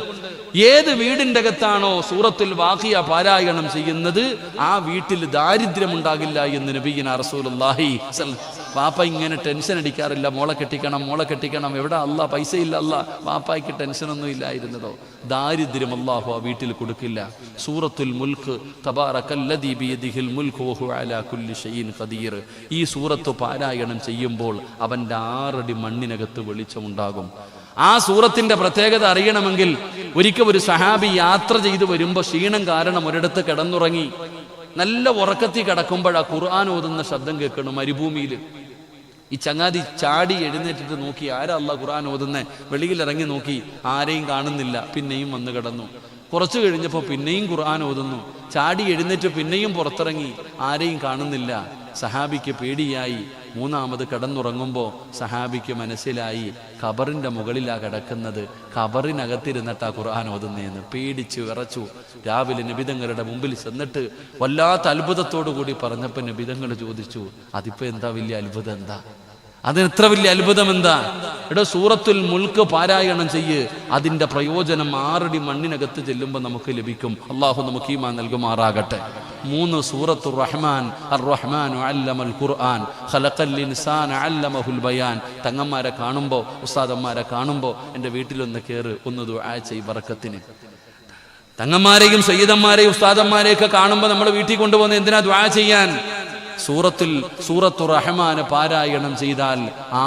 ഏത് വീടിൻ്റെ അകത്താണോ സൂറത്തുൽ വാഖിഅ പാരായണം ചെയ്യുന്നത് ആ വീട്ടിൽ ദാരിദ്ര്യം ഉണ്ടാകില്ല എന്ന് നബിയിന റസൂലുള്ളാഹി. വാപ്പ ഇങ്ങനെ ടെൻഷൻ അടിക്കാറില്ല, മോളെ കെട്ടിക്കണം, എവിടെ അല്ലാ പൈസയില്ല, അല്ലാ. വാപ്പായ്ക്ക് ടെൻഷനൊന്നും ഇല്ലായിരുന്നതോ? ദാരിദ്ര്യം അല്ലാഹു ആ വീട്ടിൽ കൊടുക്കില്ല. സൂറത്തുൽ മുൽക്ക്, തബാറകല്ലദീ ബിയദിഹിൽ മുൽക്കു വഹുവ അലാ കുല്ലി ഷൈഇൻ ഖദീർ. ഈ സൂറത്ത് പാരായണം ചെയ്യുമ്പോൾ അവൻ്റെ 6 അടി മണ്ണിനകത്ത് വെളിച്ചമുണ്ടാകും. ആ സൂറത്തിന്റെ പ്രത്യേകത അറിയണമെങ്കിൽ ഒരിക്കൽ ഒരു സഹാബി യാത്ര ചെയ്തു വരുമ്പോൾ ക്ഷീണം കാരണം ഒരിടത്ത് കിടന്നുറങ്ങി. നല്ല ഉറക്കത്തിൽ കിടക്കുമ്പോഴാ ഖുർആൻ ഓതുന്ന ശബ്ദം കേൾക്കണം മരുഭൂമിയിൽ. ഈ ചങ്ങാതി ചാടി എഴുന്നേറ്റിട്ട് നോക്കി, ആരാ അല്ലാഹ് ഖുർആൻ ഓതുന്നേ? വെളിയിൽ ഇറങ്ങി നോക്കി, ആരെയും കാണുന്നില്ല. പിന്നെയും വന്ന് കിടന്നു. കുറച്ചു കഴിഞ്ഞപ്പോൾ പിന്നെയും ഖുർആൻ ഓതുന്നു. ചാടി എഴുന്നേറ്റ് പിന്നെയും പുറത്തിറങ്ങി, ആരെയും കാണുന്നില്ല. സഹാബിക്ക് പേടിയായി. 3ാമത് കിടന്നുറങ്ങുമ്പോൾ സഹാബിക്ക് മനസ്സിലായി ഖബറിന്റെ മുകളിലാ കിടക്കുന്നത്, ഖബറിനകത്തിരുന്നിട്ടാ ഖുർആൻ ഓതുന്നതെന്ന്. പേടിച്ചു വിറച്ചു. രാവിലെ നബിതങ്ങളുടെ മുമ്പിൽ ചെന്നിട്ട് വല്ലാത്ത അത്ഭുതത്തോടു കൂടി പറഞ്ഞപ്പോൾ നബിതങ്ങൾ ചോദിച്ചു, അതിപ്പോ എന്താ വലിയ അത്ഭുതം? എന്താ അതിനെത്ര വലിയ അത്ഭുതം? എന്താ? എടോ, സൂറത്തുൽ മുൽക്ക് പാരായണം ചെയ്യ്. അതിന്റെ പ്രയോജനം 6 അടി മണ്ണിനകത്ത് ചെല്ലുമ്പോൾ നമുക്ക് ലഭിക്കും. അള്ളാഹു നമുക്ക് ഈമാൻ നൽകുമാറാകട്ടെ. 3 സൂറത്തുർ റഹ്മാൻ, അർ-റഹ്മാനു അല്ലമൽ ഖുർആൻ ഖലഖൽ ഇൻസാന അല്ലമഹുൽ ബയാൻ. തങ്ങന്മാരെ കാണുമ്പോൾ, ഉസ്താദന്മാരെ കാണുമ്പോൾ എൻ്റെ വീട്ടിലൊന്ന് കയറ്, ഒന്ന് ദുആ ചെയ്യ് ബറക്കത്തിന്. തങ്ങന്മാരെയും സയ്യിദന്മാരെയും ഉസ്താദന്മാരെയൊക്കെ കാണുമ്പോൾ നമ്മൾ വീട്ടിൽ കൊണ്ടുപോകുന്നത് എന്തിനാ? ദുആ ചെയ്യാൻ. സൂറത്തുർ റഹ്മാൻ പാരായണം ചെയ്താൽ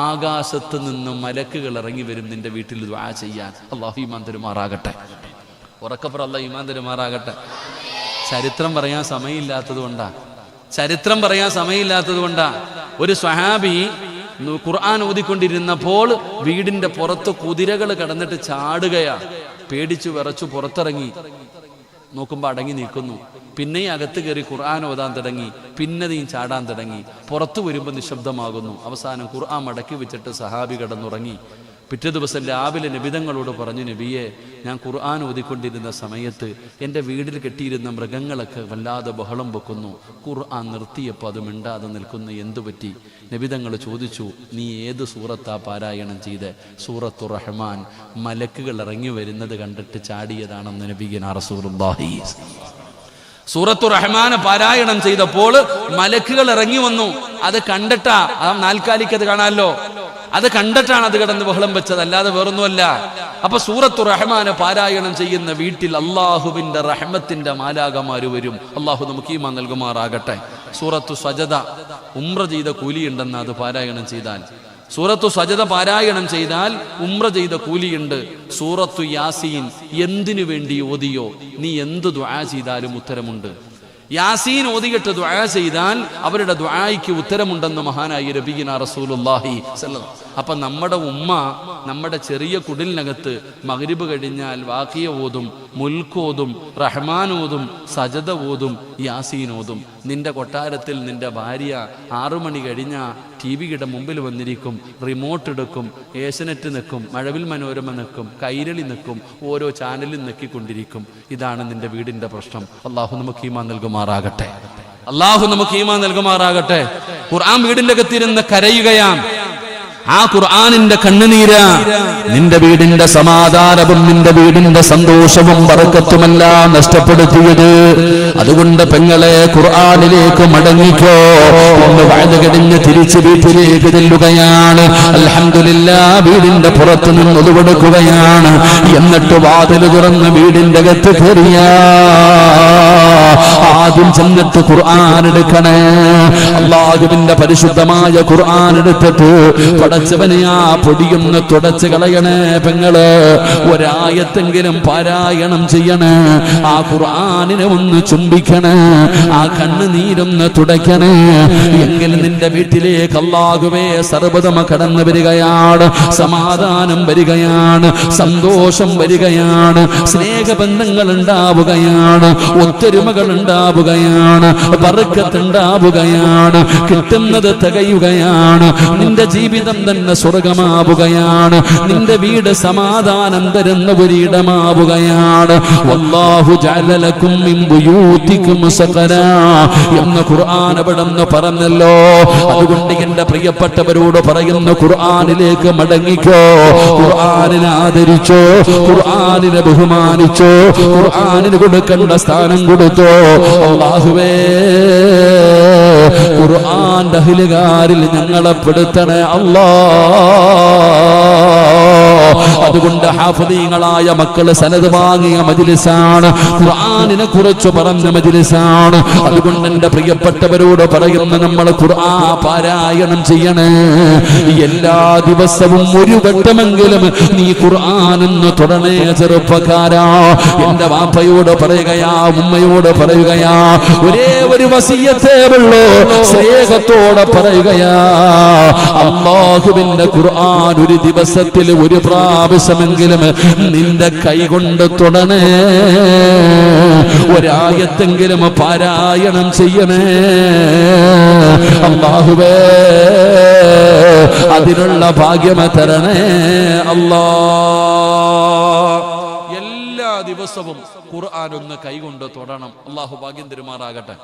ആകാശത്ത് നിന്ന് മലക്കുകൾ ഇറങ്ങി വരും നിന്റെ വീട്ടിൽ ദുആ ചെയ്യാൻ. അല്ലാഹു ഈമാൻ തരുമാറാകട്ടെ. ഉറക്കപ്പുറം അല്ലാഹു ഈമാൻ തരുമാറാകട്ടെ. ചരിത്രം പറയാൻ സമയമില്ലാത്തത് കൊണ്ടാ ഒരു സ്വഹാബി ഖുർആൻ ഓതിക്കൊണ്ടിരുന്നപ്പോൾ വീടിന്റെ പുറത്ത് കുതിരകൾ കിടന്നിട്ട് ചാടുകയാ. പേടിച്ചു വിറച്ചു പുറത്തിറങ്ങി നോക്കുമ്പോൾ അടങ്ങി നിൽക്കുന്നു. പിന്നെയും അകത്ത് കയറി ഖുർആൻ ഓതാൻ തുടങ്ങി, പിന്നെ നീ ചാടാൻ തുടങ്ങി. പുറത്തു വരുമ്പോൾ നിശബ്ദമാകുന്നു. അവസാനം ഖുർആൻ മടക്കി വെച്ചിട്ട് സഹാബി കിടന്നുറങ്ങി. പിറ്റേ ദിവസം രാവിലെ നബിതങ്ങളോട് പറഞ്ഞു, നബിയെ, ഞാൻ ഖുർആൻ ഓതിക്കൊണ്ടിരുന്ന സമയത്ത് എൻ്റെ വീട്ടിൽ കെട്ടിയിരുന്ന മൃഗങ്ങളൊക്കെ വല്ലാതെ ബഹളം വെക്കുന്നു. ഖുർആൻ നിർത്തിയപ്പോൾ അത് മിണ്ടാതെ നിൽക്കുന്നു, എന്തുപറ്റി? നബിതങ്ങൾ ചോദിച്ചു, നീ ഏത് സൂറത്താ പാരായണം ചെയ്ത്? സൂറത്തു റഹ്മാൻ. മലക്കുകൾ ഇറങ്ങി വരുന്നത് കണ്ടിട്ട് ചാടിയതാണെന്ന് നബിയുനാ റസൂലുള്ളാഹി. സൂറത്തു റഹ്മാൻ പാരായണം ചെയ്തപ്പോൾ മലക്കുകൾ ഇറങ്ങി വന്നു. അത് കണ്ടിട്ടാ, ആ നാൽക്കാലിക്കത് കാണാമല്ലോ, അത് കണ്ടിട്ടാണ് അത് കിടന്ന് ബഹളം വെച്ചത്, അല്ലാതെ വേറൊന്നുമല്ല. അപ്പൊ സൂറത്തു റഹ്മാൻ പാരായണം ചെയ്യുന്ന വീട്ടിൽ അള്ളാഹുവിന്റെ റഹ്മത്തിന്റെ മാലാകമാര് വരും. അള്ളാഹു നമുക്ക് ഈമാൻ നൽകുമാറാകട്ടെ. സൂറത്തു സജദ, ഉംറ ചെയ്ത കൂലിയുണ്ടെന്ന് അത് പാരായണം ചെയ്താൽ. സൂറത്തു സജദ പാരായണം ചെയ്താൽ ഉംറ ചെയ്ത കൂലിയുണ്ട്. സൂറത്തു യാസീൻ എന്തിനു വേണ്ടി ഓതിയോ, നീ എന്ത് ദുആ ചെയ്താലും ഉത്തരമുണ്ട്. യാസീൻ ഓതിയിട്ട് ദുആ ചെയ്താൽ അവരുടെ ദുആയ്ക്ക് ഉത്തരമുണ്ടെന്ന് മഹാനായ നബിയുനാ റസൂലുള്ളാഹി സ്വല്ലല്ലാഹു. അപ്പൊ നമ്മുടെ ഉമ്മ നമ്മുടെ ചെറിയ കുടിലിനകത്ത് മഗ്രിബ് കഴിഞ്ഞാൽ വാഖിയ ഓതും, മുൽക്ക് ഓതും, റഹ്മാൻ ഓതും, സജദ ഓതും, യാസീൻ ഓതും. നിന്റെ കൊട്ടാരത്തിൽ നിന്റെ ഭാര്യ 6 മണി കഴിഞ്ഞാൽ TV-യുടെ മുമ്പിൽ വന്നിരിക്കും, റിമോട്ട് എടുക്കും, ഏഷ്യനെറ്റ് നിൽക്കും, മഴവിൽ മനോരമ നിൽക്കും, കൈരളി നിൽക്കും, ഓരോ ചാനലും നിൽക്കിക്കൊണ്ടിരിക്കും. ഇതാണ് നിന്റെ വീടിന്റെ പ്രശ്നം. അള്ളാഹു നമുക്ക് ഈമാൻ നൽകുമാറാകട്ടെ. അള്ളാഹു നമുക്ക് ഈമാൻ നൽകുമാറാകട്ടെ. ഖുർആൻ വീടിന്റെ അകത്തിരുന്ന് കരയുകയാണ്. ആ ഖുർആനിന്റെ കണ്ണുനീര് നിന്റെ വീടിന്റെ സമാധാനവും നിന്റെ വീടിന്റെ സന്തോഷവും ബറക്കത്തുമെല്ലാം നഷ്ടപ്പെടുത്തിയത്. അതുകൊണ്ട് പെങ്ങളെ, ഖുർആനിലേക്ക് മടങ്ങിക്കോ. ഒന്ന് വഅദ് കഴിഞ്ഞ് തിരിച്ച് വീട്ടിലേക്ക് ചെല്ലുകയാണ്. അൽഹംദുലില്ലാഹ്, വീടിന്റെ പുറത്ത് നിന്ന് ഒതുവെടുക്കുകയാണ്. എന്നിട്ട് വാതിൽ തുറന്ന് വീടിന്റെ അകത്ത് കയറിയ ആദ്യം ചെന്നിട്ട് ഖുർആൻ എടുക്കണേ. അല്ലാഹുവിന്റെ പരിശുദ്ധമായ ഖുർആൻ എടുത്തിട്ട് പടച്ചവനെ ആ പൊടിയൊന്ന് തുടച്ച് കളയണേ പെങ്ങള്. ഒരായത്തെങ്കിലും പാരായണം ചെയ്യണേ. ആ ഖുർആനിനെ ഒന്ന് ചുംബിക്കണേ. ആ കണ്ണുനീരൊന്ന് തുടയ്ക്കണേ. എങ്കിൽ നിന്റെ വീട്ടിലേക്ക് അല്ലാഹുവേ സർവ്വതമ കടന്നു വരികയാണ്. സമാധാനം വരികയാണ്, സന്തോഷം വരികയാണ്, സ്നേഹബന്ധങ്ങൾ ഉണ്ടാവുകയാണ്, ഒത്തൊരുമകൾ ഉണ്ടാവുകയാണ്, ബർക്കത്ത് ഉണ്ടാവുകയാണ്, കിട്ടുന്നത് തികയുകയാണ്. നിന്റെ ജീവിതം തന്നെ സ്വർഗമാവുകയാണ്. നിന്റെ വീട് സമാധാനം തരുന്ന ഒരിടമാവുകയാണ്. വല്ലാഹു ജഅല ലക്കും മിൻ ബുയൂതികും സഖനാ എന്ന് ഖുർആൻ അവിടുന്ന് പറഞ്ഞല്ലോ. അതുകൊണ്ട് എന്റെ പ്രിയപ്പെട്ടവരോട് പറയുന്ന, ഖുർആനിലേക്ക് മടങ്ങിക്കോ. ഖുർആനിനെ ആദരിച്ചോ, ഖുർആനിനെ ബഹുമാനിച്ചോ, ഖുർആനിന് കൊടുക്കേണ്ട സ്ഥാനം കൊടുത്തോ. അല്ലാഹുവേ, ഖുർആന്റെ അഹ്ലുകാരിൽ ഞങ്ങളെ പെടുത്തണേ അല്ലാഹ്. അതുകൊണ്ട് ഹാഫിദീങ്ങളായ മക്കള് സനദ് വാങ്ങിയ മജ്ലിസാണ്, ഖുർആനിനെ കുറിച്ച് പറഞ്ഞ മജ്ലിസാണ്. അതുകൊണ്ട് എന്റെ പ്രിയപ്പെട്ടവരോട് പറയുന്ന, നമ്മൾ ഖുർആൻ പാരായണം ചെയ്യണേ. എല്ലാ ദിവസവും ഒരു വട്ടമെങ്കിലും നീ ഖുർആനെന്ന് തൊടണേ ചെറുപ്പക്കാരാ. എന്റെ വാപ്പയോട് പറയുകയാ, ഉമ്മയോട് പറയുകയാ, ഒരേ ഒരു വസിയത്തേ ഉള്ളൂ, സ്നേഹത്തോടെ പറയുകയാ. അല്ലാഹുവിന്റെ ഖുർആൻ ഒരു ദിവസത്തിൽ ഒരു പ്രാവശ്യമെങ്കിലും നിന്റെ കൈ കൊണ്ട് തൊടണേ. ഒരായത്തെങ്കിലും പാരായണം ചെയ്യണേ. അല്ലാഹുവേ, അതിനുള്ള ഭാഗ്യം തരണേ അല്ലാഹ്. എല്ലാ ദിവസവും ഖുർആൻ ഒന്ന് കൈകൊണ്ട് തൊടണം. അല്ലാഹു ഭാഗ്യം തരുമാറാകട്ടെ.